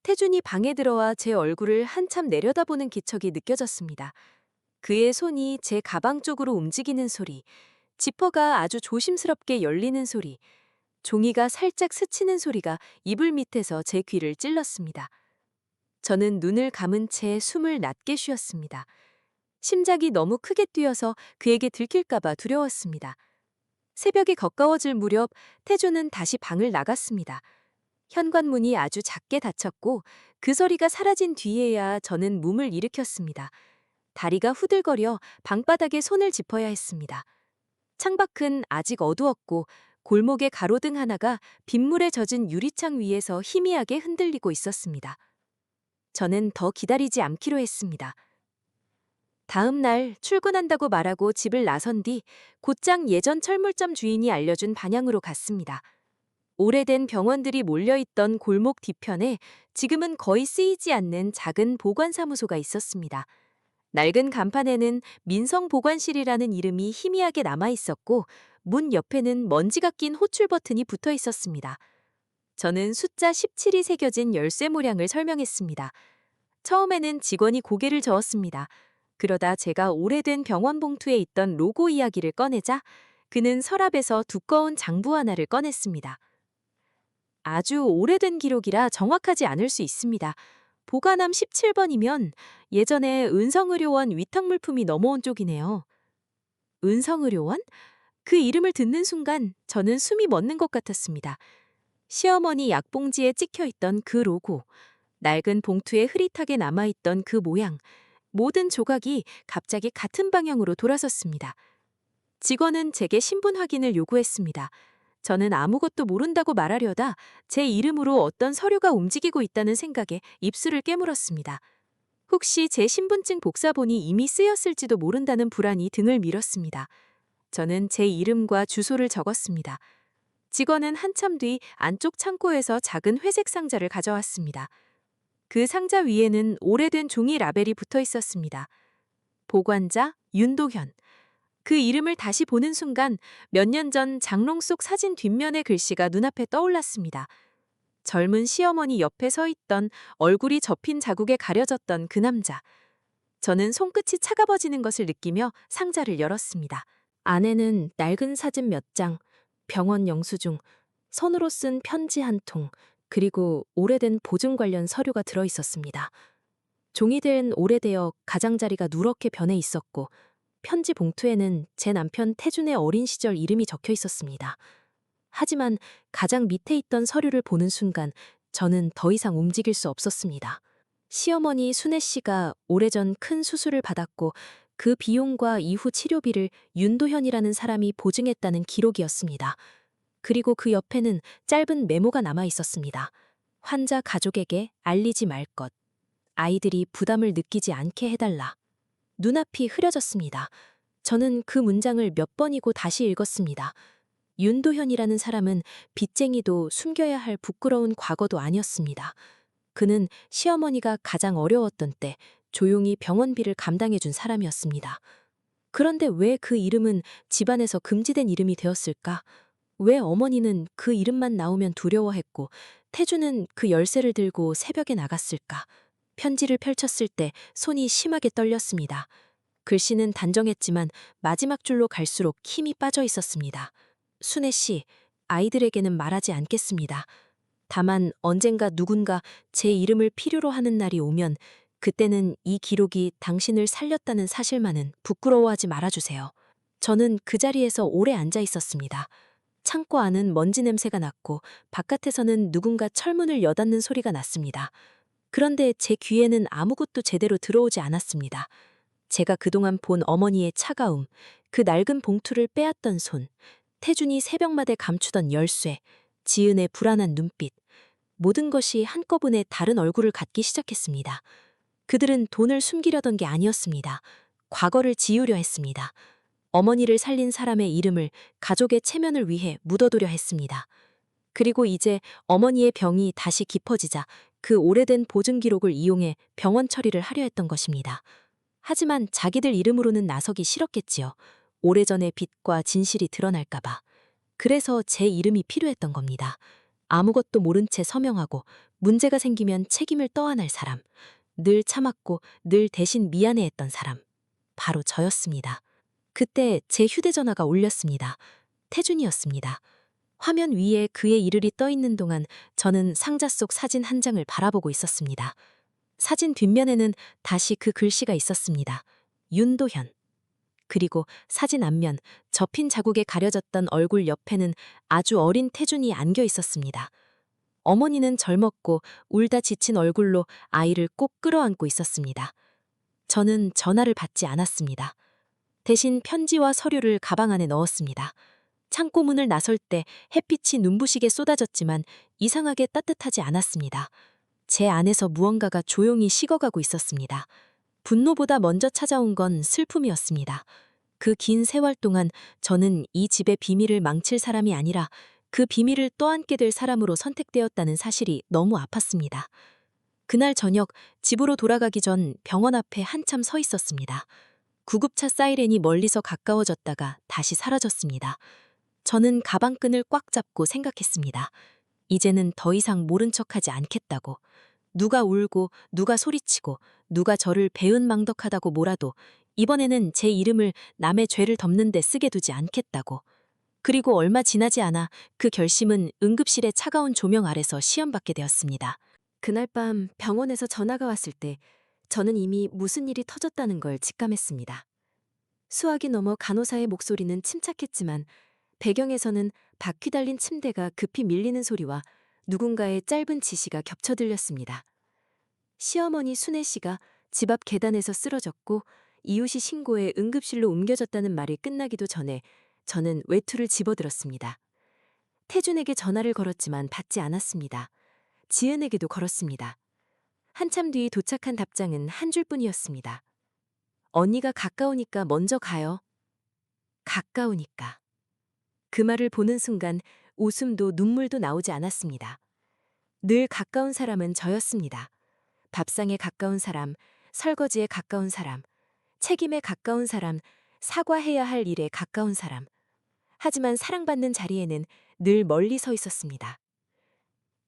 A: 태준이 방에 들어와 제 얼굴을 한참 내려다보는 기척이 느껴졌습니다. 그의 손이 제 가방 쪽으로 움직이는 소리, 지퍼가 아주 조심스럽게 열리는 소리, 종이가 살짝 스치는 소리가 이불 밑에서 제 귀를 찔렀습니다. 저는 눈을 감은 채 숨을 낮게 쉬었습니다. 심장이 너무 크게 뛰어서 그에게 들킬까봐 두려웠습니다. 새벽이 가까워질 무렵 태준은 다시 방을 나갔습니다. 현관문이 아주 작게 닫혔고 그 소리가 사라진 뒤에야 저는 몸을 일으켰습니다. 다리가 후들거려 방바닥에 손을 짚어야 했습니다. 창밖은 아직 어두웠고 골목의 가로등 하나가 빗물에 젖은 유리창 위에서 희미하게 흔들리고 있었습니다. 저는 더 기다리지 않기로 했습니다. 다음 날 출근한다고 말하고 집을 나선 뒤 곧장 예전 철물점 주인이 알려준 방향으로 갔습니다. 오래된 병원들이 몰려있던 골목 뒤편에 지금은 거의 쓰이지 않는 작은 보관사무소가 있었습니다. 낡은 간판에는 민성보관실이라는 이름이 희미하게 남아있었고 문 옆에는 먼지가 낀 호출 버튼이 붙어 있었습니다. 저는 숫자 17이 새겨진 열쇠 모량을 설명했습니다. 처음에는 직원이 고개를 저었습니다. 그러다 제가 오래된 병원 봉투에 있던 로고 이야기를 꺼내자 그는 서랍에서 두꺼운 장부 하나를 꺼냈습니다. 아주 오래된 기록이라 정확하지 않을 수 있습니다. 보관함 17번이면 예전에 은성의료원 위탁물품이 넘어온 쪽이네요. 은성의료원? 그 이름을 듣는 순간 저는 숨이 멎는 것 같았습니다. 시어머니 약봉지에 찍혀 있던 그 로고, 낡은 봉투에 흐릿하게 남아있던 그 모양, 모든 조각이 갑자기 같은 방향으로 돌아섰습니다. 직원은 제게 신분 확인을 요구했습니다. 저는 아무것도 모른다고 말하려다 제 이름으로 어떤 서류가 움직이고 있다는 생각에 입술을 깨물었습니다. 혹시 제 신분증 복사본이 이미 쓰였을지도 모른다는 불안이 등을 밀었습니다. 저는 제 이름과 주소를 적었습니다. 직원은 한참 뒤 안쪽 창고에서 작은 회색 상자를 가져왔습니다. 그 상자 위에는 오래된 종이 라벨이 붙어 있었습니다. 보관자 윤도현. 그 이름을 다시 보는 순간 몇 년 전 장롱 속 사진 뒷면의 글씨가 눈앞에 떠올랐습니다. 젊은 시어머니 옆에 서 있던 얼굴이 접힌 자국에 가려졌던 그 남자. 저는 손끝이 차가워지는 것을 느끼며 상자를 열었습니다.
B: 안에는 낡은 사진 몇 장, 병원 영수증, 손으로 쓴 편지 한 통, 그리고 오래된 보증 관련 서류가 들어 있었습니다. 종이된 오래되어 가장자리가 누렇게 변해 있었고 편지 봉투에는 제 남편 태준의 어린 시절 이름이 적혀 있었습니다. 하지만 가장 밑에 있던 서류를 보는 순간 저는 더 이상 움직일 수 없었습니다. 시어머니 순애 씨가 오래전 큰 수술을 받았고 그 비용과 이후 치료비를 윤도현이라는 사람이 보증했다는 기록이었습니다. 그리고 그 옆에는 짧은 메모가 남아 있었습니다. 환자 가족에게 알리지 말 것. 아이들이 부담을 느끼지 않게 해달라. 눈앞이 흐려졌습니다. 저는 그 문장을 몇 번이고 다시 읽었습니다. 윤도현이라는 사람은 빚쟁이도 숨겨야 할 부끄러운 과거도 아니었습니다. 그는 시어머니가 가장 어려웠던 때 조용히 병원비를 감당해준 사람이었습니다. 그런데 왜 그 이름은 집안에서 금지된 이름이 되었을까? 왜 어머니는 그 이름만 나오면 두려워했고 태주는 그 열쇠를 들고 새벽에 나갔을까? 편지를 펼쳤을 때 손이 심하게 떨렸습니다. 글씨는 단정했지만 마지막 줄로 갈수록 힘이 빠져 있었습니다. 순애 씨, 아이들에게는 말하지 않겠습니다. 다만 언젠가 누군가 제 이름을 필요로 하는 날이 오면 그때는 이 기록이 당신을 살렸다는 사실만은 부끄러워하지 말아주세요. 저는 그 자리에서 오래 앉아 있었습니다. 창고 안은 먼지 냄새가 났고 바깥에서는 누군가 철문을 여닫는 소리가 났습니다. 그런데 제 귀에는 아무것도 제대로 들어오지 않았습니다. 제가 그동안 본 어머니의 차가움, 그 낡은 봉투를 빼앗던 손, 태준이 새벽마다 감추던 열쇠, 지은의 불안한 눈빛, 모든 것이 한꺼번에 다른 얼굴을 갖기 시작했습니다. 그들은 돈을 숨기려던 게 아니었습니다. 과거를 지우려 했습니다. 어머니를 살린 사람의 이름을 가족의 체면을 위해 묻어두려 했습니다. 그리고 이제 어머니의 병이 다시 깊어지자 그 오래된 보증 기록을 이용해 병원 처리를 하려 했던 것입니다. 하지만 자기들 이름으로는 나서기 싫었겠지요. 오래전의 빚과 진실이 드러날까봐. 그래서 제 이름이 필요했던 겁니다. 아무것도 모른 채 서명하고 문제가 생기면 책임을 떠안을 사람. 늘 참았고 늘 대신 미안해했던 사람. 바로 저였습니다. 그때 제 휴대전화가 울렸습니다. 태준이었습니다. 화면 위에 그의 이름이 떠 있는 동안 저는 상자 속 사진 한 장을 바라보고 있었습니다. 사진 뒷면에는 다시 그 글씨가 있었습니다. 윤도현. 그리고 사진 앞면 접힌 자국에 가려졌던 얼굴 옆에는 아주 어린 태준이 안겨 있었습니다. 어머니는 젊었고 울다 지친 얼굴로 아이를 꼭 끌어안고 있었습니다. 저는 전화를 받지 않았습니다. 대신 편지와 서류를 가방 안에 넣었습니다. 창고 문을 나설 때 햇빛이 눈부시게 쏟아졌지만 이상하게 따뜻하지 않았습니다. 제 안에서 무언가가 조용히 식어가고 있었습니다. 분노보다 먼저 찾아온 건 슬픔이었습니다. 그 긴 세월 동안 저는 이 집의 비밀을 망칠 사람이 아니라 그 비밀을 떠안게 될 사람으로 선택되었다는 사실이 너무 아팠습니다. 그날 저녁 집으로 돌아가기 전 병원 앞에 한참 서 있었습니다. 구급차 사이렌이 멀리서 가까워졌다가 다시 사라졌습니다. 저는 가방끈을 꽉 잡고 생각했습니다. 이제는 더 이상 모른 척하지 않겠다고. 누가 울고 누가 소리치고 누가 저를 배은망덕하다고 몰아도 이번에는 제 이름을 남의 죄를 덮는 데 쓰게 두지 않겠다고. 그리고 얼마 지나지 않아 그 결심은 응급실의 차가운 조명 아래서 시험받게 되었습니다. 그날 밤 병원에서 전화가 왔을 때 저는 이미 무슨 일이 터졌다는 걸 직감했습니다. 수화기 너머 간호사의 목소리는 침착했지만 배경에서는 바퀴 달린 침대가 급히 밀리는 소리와 누군가의 짧은 지시가 겹쳐 들렸습니다. 시어머니 순애 씨가 집 앞 계단에서 쓰러졌고 이웃이 신고해 응급실로 옮겨졌다는 말이 끝나기도 전에 저는 외투를 집어들었습니다. 태준에게 전화를 걸었지만 받지 않았습니다. 지은에게도 걸었습니다. 한참 뒤 도착한 답장은 한 줄뿐이었습니다. 언니가 가까우니까 먼저 가요. 가까우니까. 그 말을 보는 순간 웃음도 눈물도 나오지 않았습니다. 늘 가까운 사람은 저였습니다. 밥상에 가까운 사람, 설거지에 가까운 사람, 책임에 가까운 사람, 사과해야 할 일에 가까운 사람. 하지만 사랑받는 자리에는 늘 멀리 서 있었습니다.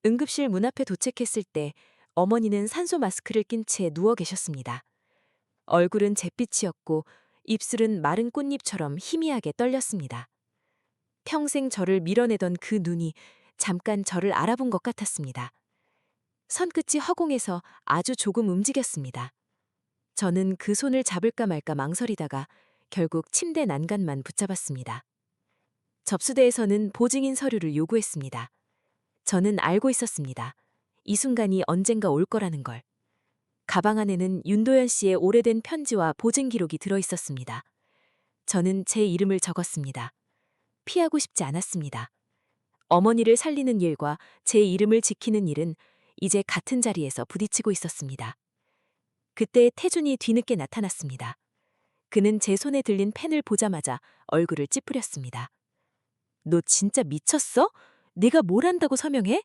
B: 응급실 문 앞에 도착했을 때 어머니는 산소 마스크를 낀 채 누워 계셨습니다. 얼굴은 잿빛이었고 입술은 마른 꽃잎처럼 희미하게 떨렸습니다. 평생 저를 밀어내던 그 눈이 잠깐 저를 알아본 것 같았습니다. 손끝이 허공에서 아주 조금 움직였습니다. 저는 그 손을 잡을까 말까 망설이다가 결국 침대 난간만 붙잡았습니다. 접수대에서는 보증인 서류를 요구했습니다. 저는 알고 있었습니다. 이 순간이 언젠가 올 거라는 걸. 가방 안에는 윤도현 씨의 오래된 편지와 보증 기록이 들어 있었습니다. 저는 제 이름을 적었습니다. 피하고 싶지 않았습니다. 어머니를 살리는 일과 제 이름을 지키는 일은 이제 같은 자리에서 부딪히고 있었습니다. 그때 태준이 뒤늦게 나타났습니다. 그는 제 손에 들린 펜을 보자마자 얼굴을 찌푸렸습니다. 너 진짜 미쳤어? 내가 뭘 한다고 서명해?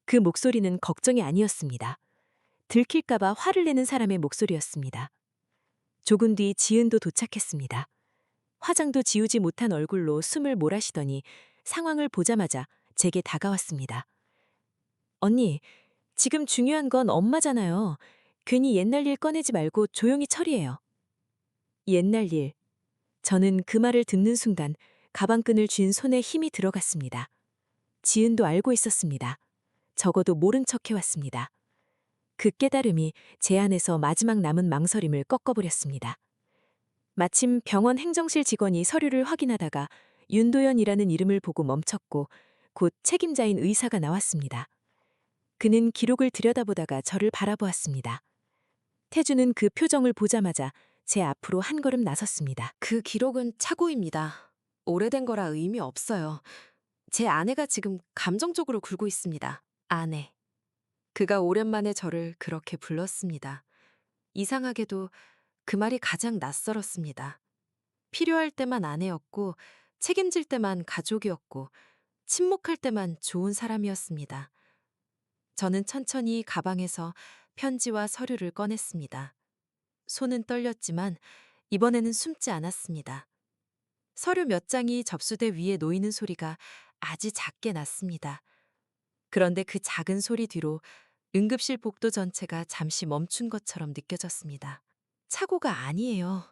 B: 그 목소리는 걱정이 아니었습니다. 들킬까봐 화를 내는 사람의 목소리였습니다. 조금 뒤 지은도 도착했습니다. 화장도 지우지 못한 얼굴로 숨을 몰아쉬더니 상황을 보자마자 제게 다가왔습니다. 언니, 지금 중요한 건 엄마잖아요. 괜히 옛날 일 꺼내지 말고 조용히 처리해요. 옛날 일. 저는 그 말을 듣는 순간 가방끈을 쥔 손에 힘이 들어갔습니다. 지은도 알고 있었습니다. 적어도 모른 척 해왔습니다. 그 깨달음이 제 안에서 마지막 남은 망설임을 꺾어버렸습니다. 마침 병원 행정실 직원이 서류를 확인하다가 윤도현이라는 이름을 보고 멈췄고 곧 책임자인 의사가 나왔습니다. 그는 기록을 들여다보다가 저를 바라보았습니다. 태주는 그 표정을 보자마자 제 앞으로 한 걸음 나섰습니다.
A: 그 기록은 착오입니다. 오래된 거라 의미 없어요. 제 아내가 지금 감정적으로 굴고 있습니다. 아내. 그가 오랜만에 저를 그렇게 불렀습니다. 이상하게도 그 말이 가장 낯설었습니다. 필요할 때만 아내였고, 책임질 때만 가족이었고, 침묵할 때만 좋은 사람이었습니다. 저는 천천히 가방에서 편지와 서류를 꺼냈습니다. 손은 떨렸지만 이번에는 숨지 않았습니다. 서류 몇 장이 접수대 위에 놓이는 소리가 아주 작게 났습니다. 그런데 그 작은 소리 뒤로 응급실 복도 전체가 잠시 멈춘 것처럼 느껴졌습니다. 착오가 아니에요.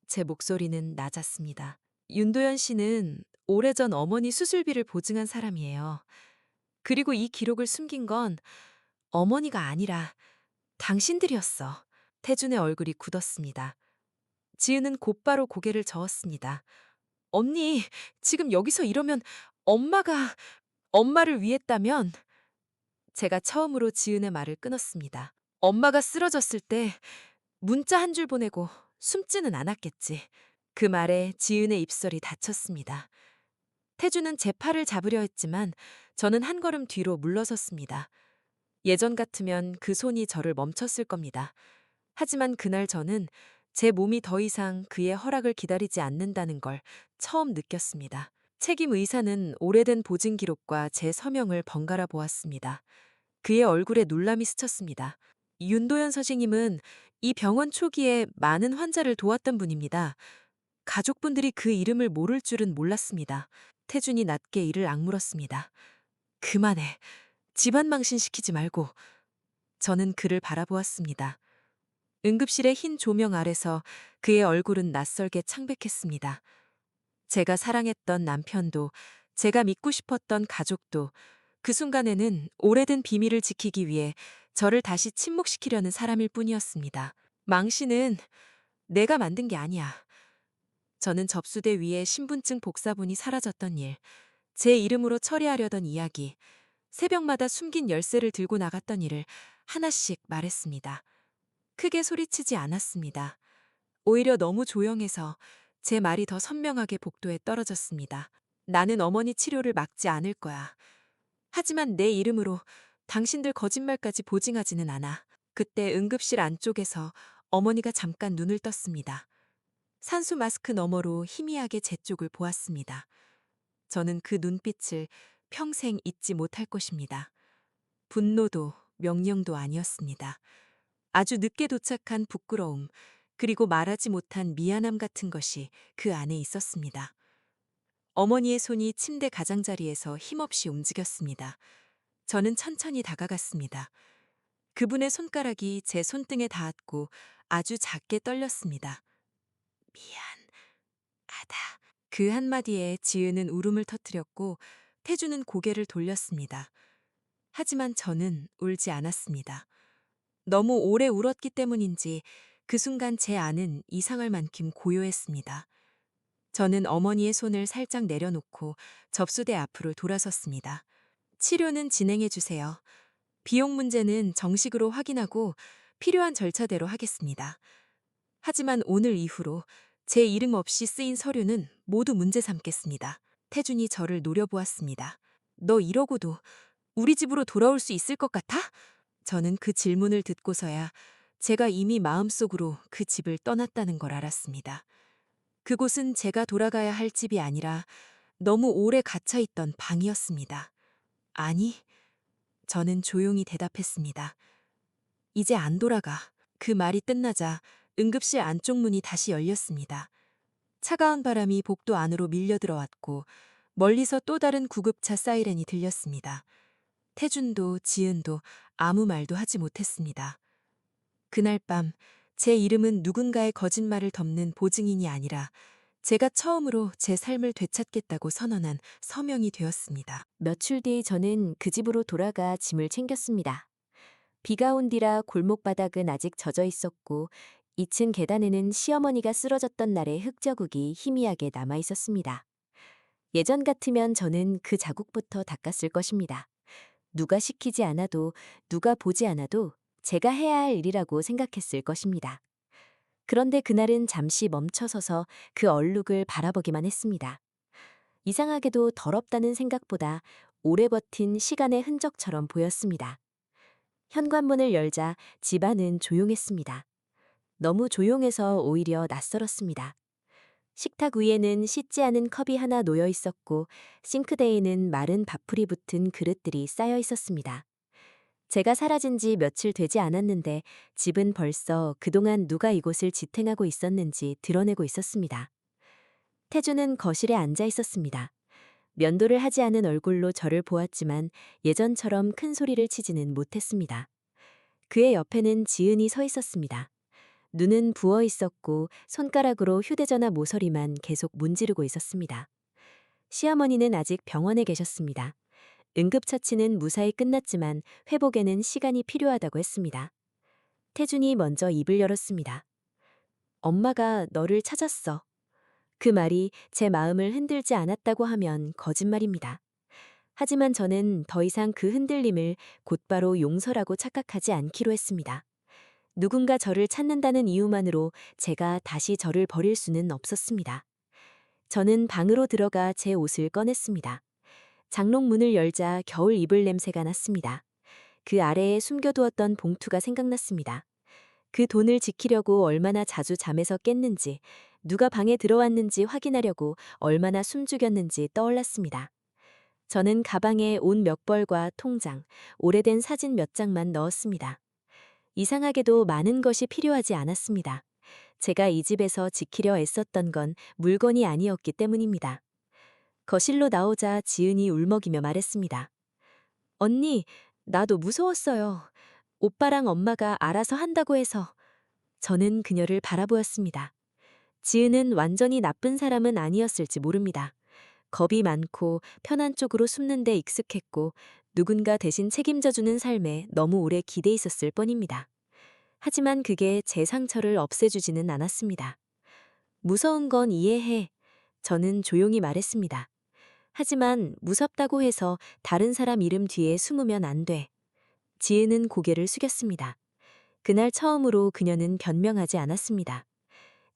A: 제 목소리는 낮았습니다. 윤도현 씨는 오래전 어머니 수술비를 보증한 사람이에요. 그리고 이 기록을 숨긴 건 어머니가 아니라 당신들이었어. 태준의 얼굴이 굳었습니다. 지은은 곧바로 고개를 저었습니다. 언니, 지금 여기서 이러면 엄마를 위했다면? 제가 처음으로 지은의 말을 끊었습니다. 엄마가 쓰러졌을 때 문자 한 줄 보내고 숨지는 않았겠지. 그 말에 지은의 입술이 닫혔습니다. 태주는 제 팔을 잡으려 했지만 저는 한 걸음 뒤로 물러섰습니다. 예전 같으면 그 손이 저를 멈췄을 겁니다. 하지만 그날 저는 제 몸이 더 이상 그의 허락을 기다리지 않는다는 걸 처음 느꼈습니다. 책임 의사는 오래된 보증 기록과 제 서명을 번갈아 보았습니다. 그의 얼굴에 놀람이 스쳤습니다. 윤도현 선생님은 이 병원 초기에 많은 환자를 도왔던 분입니다. 가족분들이 그 이름을 모를 줄은 몰랐습니다. 태준이 낮게 이를 악물었습니다. 그만해. 집안 망신시키지 말고. 저는 그를 바라보았습니다. 응급실의 흰 조명 아래서 그의 얼굴은 낯설게 창백했습니다. 제가 사랑했던 남편도, 제가 믿고 싶었던 가족도, 그 순간에는 오래된 비밀을 지키기 위해 저를 다시 침묵시키려는 사람일 뿐이었습니다. 망신은 내가 만든 게 아니야. 저는 접수대 위에 신분증 복사본이 사라졌던 일, 제 이름으로 처리하려던 이야기, 새벽마다 숨긴 열쇠를 들고 나갔던 일을 하나씩 말했습니다. 크게 소리치지 않았습니다. 오히려 너무 조용해서 제 말이 더 선명하게 복도에 떨어졌습니다. 나는 어머니 치료를 막지 않을 거야. 하지만 내 이름으로 당신들 거짓말까지 보증하지는 않아. 그때 응급실 안쪽에서 어머니가 잠깐 눈을 떴습니다. 산수 마스크 너머로 희미하게 제 쪽을 보았습니다. 저는 그 눈빛을 평생 잊지 못할 것입니다. 분노도 명령도 아니었습니다. 아주 늦게 도착한 부끄러움, 그리고 말하지 못한 미안함 같은 것이 그 안에 있었습니다. 어머니의 손이 침대 가장자리에서 힘없이 움직였습니다. 저는 천천히 다가갔습니다. 그분의 손가락이 제 손등에 닿았고 아주 작게 떨렸습니다. 미안하다. 그 한마디에 지은은 울음을 터뜨렸고 태주는 고개를 돌렸습니다. 하지만 저는 울지 않았습니다. 너무 오래 울었기 때문인지 그 순간 제 안은 이상할 만큼 고요했습니다. 저는 어머니의 손을 살짝 내려놓고 접수대 앞으로 돌아섰습니다. 치료는 진행해 주세요. 비용 문제는 정식으로 확인하고 필요한 절차대로 하겠습니다. 하지만 오늘 이후로 제 이름 없이 쓰인 서류는 모두 문제 삼겠습니다. 태준이 저를 노려보았습니다. 너 이러고도 우리 집으로 돌아올 수 있을 것 같아? 저는 그 질문을 듣고서야 제가 이미 마음속으로 그 집을 떠났다는 걸 알았습니다. 그곳은 제가 돌아가야 할 집이 아니라 너무 오래 갇혀있던 방이었습니다. 아니, 저는 조용히 대답했습니다. 이제 안 돌아가. 그 말이 끝나자 응급실 안쪽 문이 다시 열렸습니다. 차가운 바람이 복도 안으로 밀려 들어왔고 멀리서 또 다른 구급차 사이렌이 들렸습니다. 태준도 지은도 아무 말도 하지 못했습니다. 그날 밤 제 이름은 누군가의 거짓말을 덮는 보증인이 아니라 제가 처음으로 제 삶을 되찾겠다고 선언한 서명이 되었습니다. 며칠 뒤 저는 그 집으로 돌아가 짐을 챙겼습니다. 비가 온 뒤라 골목 바닥은 아직 젖어 있었고 2층 계단에는 시어머니가 쓰러졌던 날의 흙자국이 희미하게 남아 있었습니다. 예전 같으면 저는 그 자국부터 닦았을 것입니다. 누가 시키지 않아도 누가 보지 않아도 제가 해야 할 일이라고 생각했을 것입니다. 그런데 그날은 잠시 멈춰서서 그 얼룩을 바라보기만 했습니다. 이상하게도 더럽다는 생각보다 오래 버틴 시간의 흔적처럼 보였습니다. 현관문을 열자 집안은 조용했습니다. 너무 조용해서 오히려 낯설었습니다. 식탁 위에는 씻지 않은 컵이 하나 놓여 있었고 싱크대에는 마른 밥풀이 붙은 그릇들이 쌓여 있었습니다. 제가 사라진 지 며칠 되지 않았는데 집은 벌써 그동안 누가 이곳을 지탱하고 있었는지 드러내고 있었습니다. 태주는 거실에 앉아 있었습니다. 면도를 하지 않은 얼굴로 저를 보았지만 예전처럼 큰 소리를 치지는 못했습니다. 그의 옆에는 지은이 서 있었습니다. 눈은 부어 있었고 손가락으로 휴대전화 모서리만 계속 문지르고 있었습니다. 시어머니는 아직 병원에 계셨습니다. 응급처치는 무사히 끝났지만 회복에는 시간이 필요하다고 했습니다. 태준이 먼저 입을 열었습니다. 엄마가 너를 찾았어. 그 말이 제 마음을 흔들지 않았다고 하면 거짓말입니다. 하지만 저는 더 이상 그 흔들림을 곧바로 용서라고 착각하지 않기로 했습니다. 누군가 저를 찾는다는 이유만으로 제가 다시 저를 버릴 수는 없었습니다. 저는 방으로 들어가 제 옷을 꺼냈습니다. 장롱 문을 열자 겨울 이불 냄새가 났습니다. 그 아래에 숨겨두었던 봉투가 생각났습니다. 그 돈을 지키려고 얼마나 자주 잠에서 깼는지, 누가 방에 들어왔는지 확인하려고 얼마나 숨죽였는지 떠올랐습니다. 저는 가방에 옷 몇 벌과 통장, 오래된 사진 몇 장만 넣었습니다. 이상하게도 많은 것이 필요하지 않았습니다. 제가 이 집에서 지키려 애썼던 건 물건이 아니었기 때문입니다. 거실로 나오자 지은이 울먹이며 말했습니다.
B: 언니, 나도 무서웠어요. 오빠랑 엄마가 알아서 한다고 해서. 저는 그녀를 바라보았습니다. 지은은 완전히 나쁜 사람은 아니었을지 모릅니다. 겁이 많고 편한 쪽으로 숨는 데 익숙했고 누군가 대신 책임져주는 삶에 너무 오래 기대 있었을 뿐입니다. 하지만 그게 제 상처를 없애주지는 않았습니다. 무서운 건 이해해. 저는 조용히 말했습니다. 하지만 무섭다고 해서 다른 사람 이름 뒤에 숨으면 안 돼. 지은은 고개를 숙였습니다. 그날 처음으로 그녀는 변명하지 않았습니다.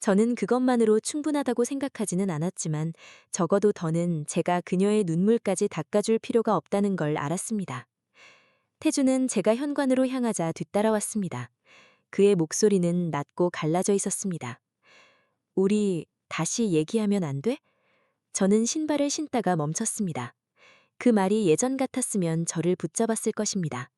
B: 저는 그것만으로 충분하다고 생각하지는 않았지만 적어도 더는 제가 그녀의 눈물까지 닦아줄 필요가 없다는 걸 알았습니다. 태주는 제가 현관으로 향하자 뒤따라왔습니다. 그의 목소리는 낮고 갈라져 있었습니다. 우리 다시 얘기하면 안 돼? 저는 신발을 신다가 멈췄습니다. 그 말이 예전 같았으면 저를 붙잡았을 것입니다.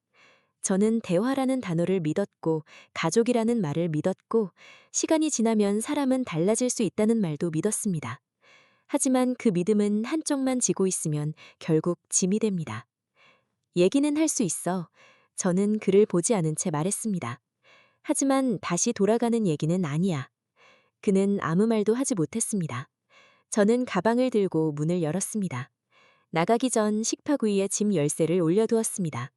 B: 저는 대화라는 단어를 믿었고, 가족이라는 말을 믿었고, 시간이 지나면 사람은 달라질 수 있다는 말도 믿었습니다. 하지만 그 믿음은 한쪽만 지고 있으면 결국 짐이 됩니다. 얘기는 할 수 있어. 저는 그를 보지 않은 채 말했습니다. 하지만 다시 돌아가는 얘기는 아니야. 그는 아무 말도 하지 못했습니다. 저는 가방을 들고 문을 열었습니다. 나가기 전 식파구이에 짐 열쇠를 올려두었습니다.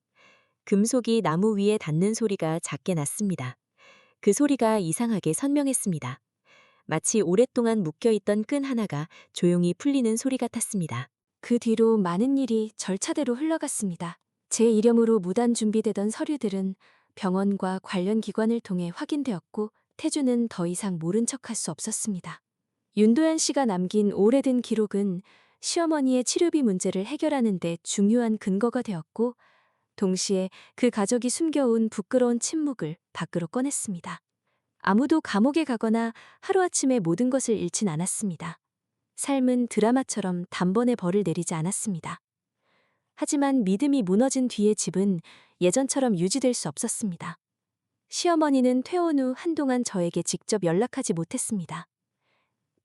B: 금속이 나무 위에 닿는 소리가 작게 났습니다. 그 소리가 이상하게 선명했습니다. 마치 오랫동안 묶여있던 끈 하나가 조용히 풀리는 소리 같았습니다. 그 뒤로 많은 일이 절차대로 흘러갔습니다. 제 이름으로 무단 준비되던 서류들은 병원과 관련 기관을 통해 확인되었고 태주는 더 이상 모른 척할 수 없었습니다. 윤도현 씨가 남긴 오래된 기록은 시어머니의 치료비 문제를 해결하는 데 중요한 근거가 되었고 동시에 그 가족이 숨겨온 부끄러운 침묵을 밖으로 꺼냈습니다. 아무도 감옥에 가거나 하루아침에 모든 것을 잃진 않았습니다. 삶은 드라마처럼 단번에 벌을 내리지 않았습니다. 하지만 믿음이 무너진 뒤의 집은 예전처럼 유지될 수 없었습니다. 시어머니는 퇴원 후 한동안 저에게 직접 연락하지 못했습니다.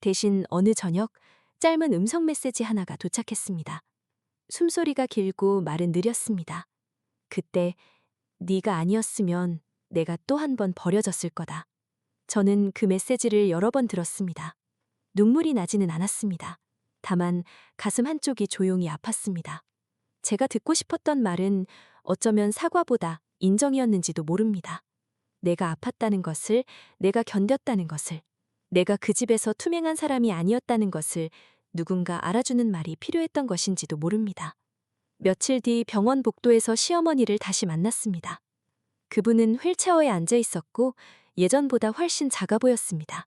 B: 대신 어느 저녁 짧은 음성 메시지 하나가 도착했습니다. 숨소리가 길고 말은 느렸습니다. 그때 네가 아니었으면 내가 또 한 번 버려졌을 거다. 저는 그 메시지를 여러 번 들었습니다. 눈물이 나지는 않았습니다. 다만 가슴 한쪽이 조용히 아팠습니다. 제가 듣고 싶었던 말은 어쩌면 사과보다 인정이었는지도 모릅니다. 내가 아팠다는 것을, 내가 견뎠다는 것을, 내가 그 집에서 투명한 사람이 아니었다는 것을 누군가 알아주는 말이 필요했던 것인지도 모릅니다. 며칠 뒤 병원 복도에서 시어머니를 다시 만났습니다. 그분은 휠체어에 앉아 있었고 예전보다 훨씬 작아 보였습니다.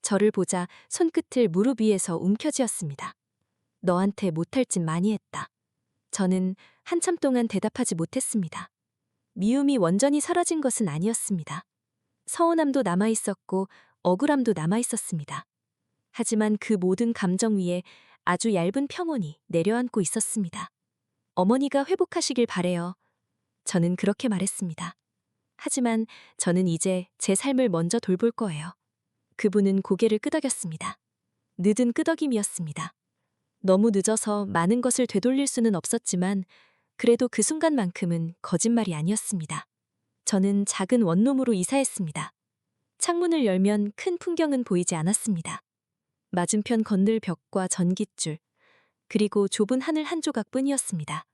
B: 저를 보자 손끝을 무릎 위에서 움켜쥐었습니다. 너한테 못할 짓 많이 했다. 저는 한참 동안 대답하지 못했습니다. 미움이 완전히 사라진 것은 아니었습니다. 서운함도 남아있었고 억울함도 남아있었습니다. 하지만 그 모든 감정 위에 아주 얇은 평온이 내려앉고 있었습니다. 어머니가 회복하시길 바래요. 저는 그렇게 말했습니다. 하지만 저는 이제 제 삶을 먼저 돌볼 거예요. 그분은 고개를 끄덕였습니다. 늦은 끄덕임이었습니다. 너무 늦어서 많은 것을 되돌릴 수는 없었지만 그래도 그 순간만큼은 거짓말이 아니었습니다. 저는 작은 원룸으로 이사했습니다. 창문을 열면 큰 풍경은 보이지 않았습니다. 맞은편 건널 벽과 전깃줄, 그리고 좁은 하늘 한 조각뿐이었습니다.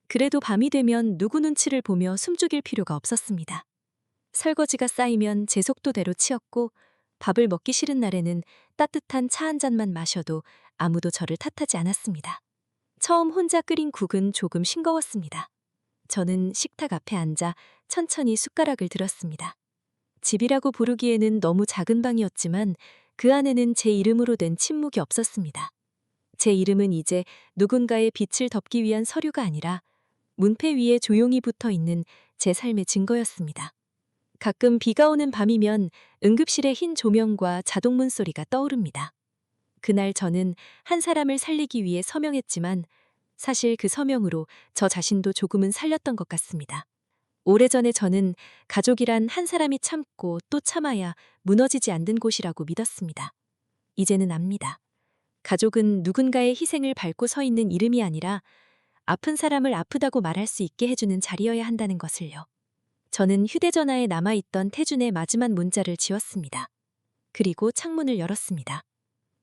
B: 그래도 밤이 되면 누구 눈치를 보며 숨죽일 필요가 없었습니다. 설거지가 쌓이면 제 속도대로 치웠고 밥을 먹기 싫은 날에는 따뜻한 차 한 잔만 마셔도 아무도 저를 탓하지 않았습니다. 처음 혼자 끓인 국은 조금 싱거웠습니다. 저는 식탁 앞에 앉아 천천히 숟가락을 들었습니다. 집이라고 부르기에는 너무 작은 방이었지만 그 안에는 제 이름으로 된 침묵이 없었습니다. 제 이름은 이제 누군가의 빛을 덮기 위한 서류가 아니라 문패 위에 조용히 붙어 있는 제 삶의 증거였습니다. 가끔 비가 오는 밤이면 응급실의 흰 조명과 자동문 소리가 떠오릅니다. 그날 저는 한 사람을 살리기 위해 서명했지만 사실 그 서명으로 저 자신도 조금은 살렸던 것 같습니다. 오래전에 저는 가족이란 한 사람이 참고 또 참아야 무너지지 않는 곳이라고 믿었습니다. 이제는 압니다. 가족은 누군가의 희생을 밟고 서 있는 이름이 아니라
A: 아픈 사람을 아프다고 말할 수 있게 해주는 자리여야 한다는 것을요. 저는 휴대전화에 남아있던 태준의 마지막 문자를 지웠습니다. 그리고 창문을 열었습니다.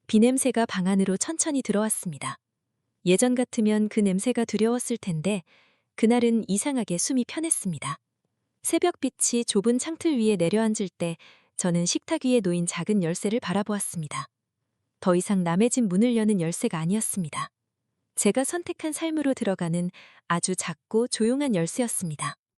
A: 비 냄새가 방 안으로 천천히 들어왔습니다. 예전 같으면 그 냄새가 두려웠을 텐데 그날은 이상하게 숨이 편했습니다. 새벽빛이 좁은 창틀 위에 내려앉을 때 저는 식탁 위에 놓인 작은 열쇠를 바라보았습니다. 더 이상 남의 집 문을 여는 열쇠가 아니었습니다. 제가 선택한 삶으로 들어가는 아주 작고 조용한 열쇠였습니다.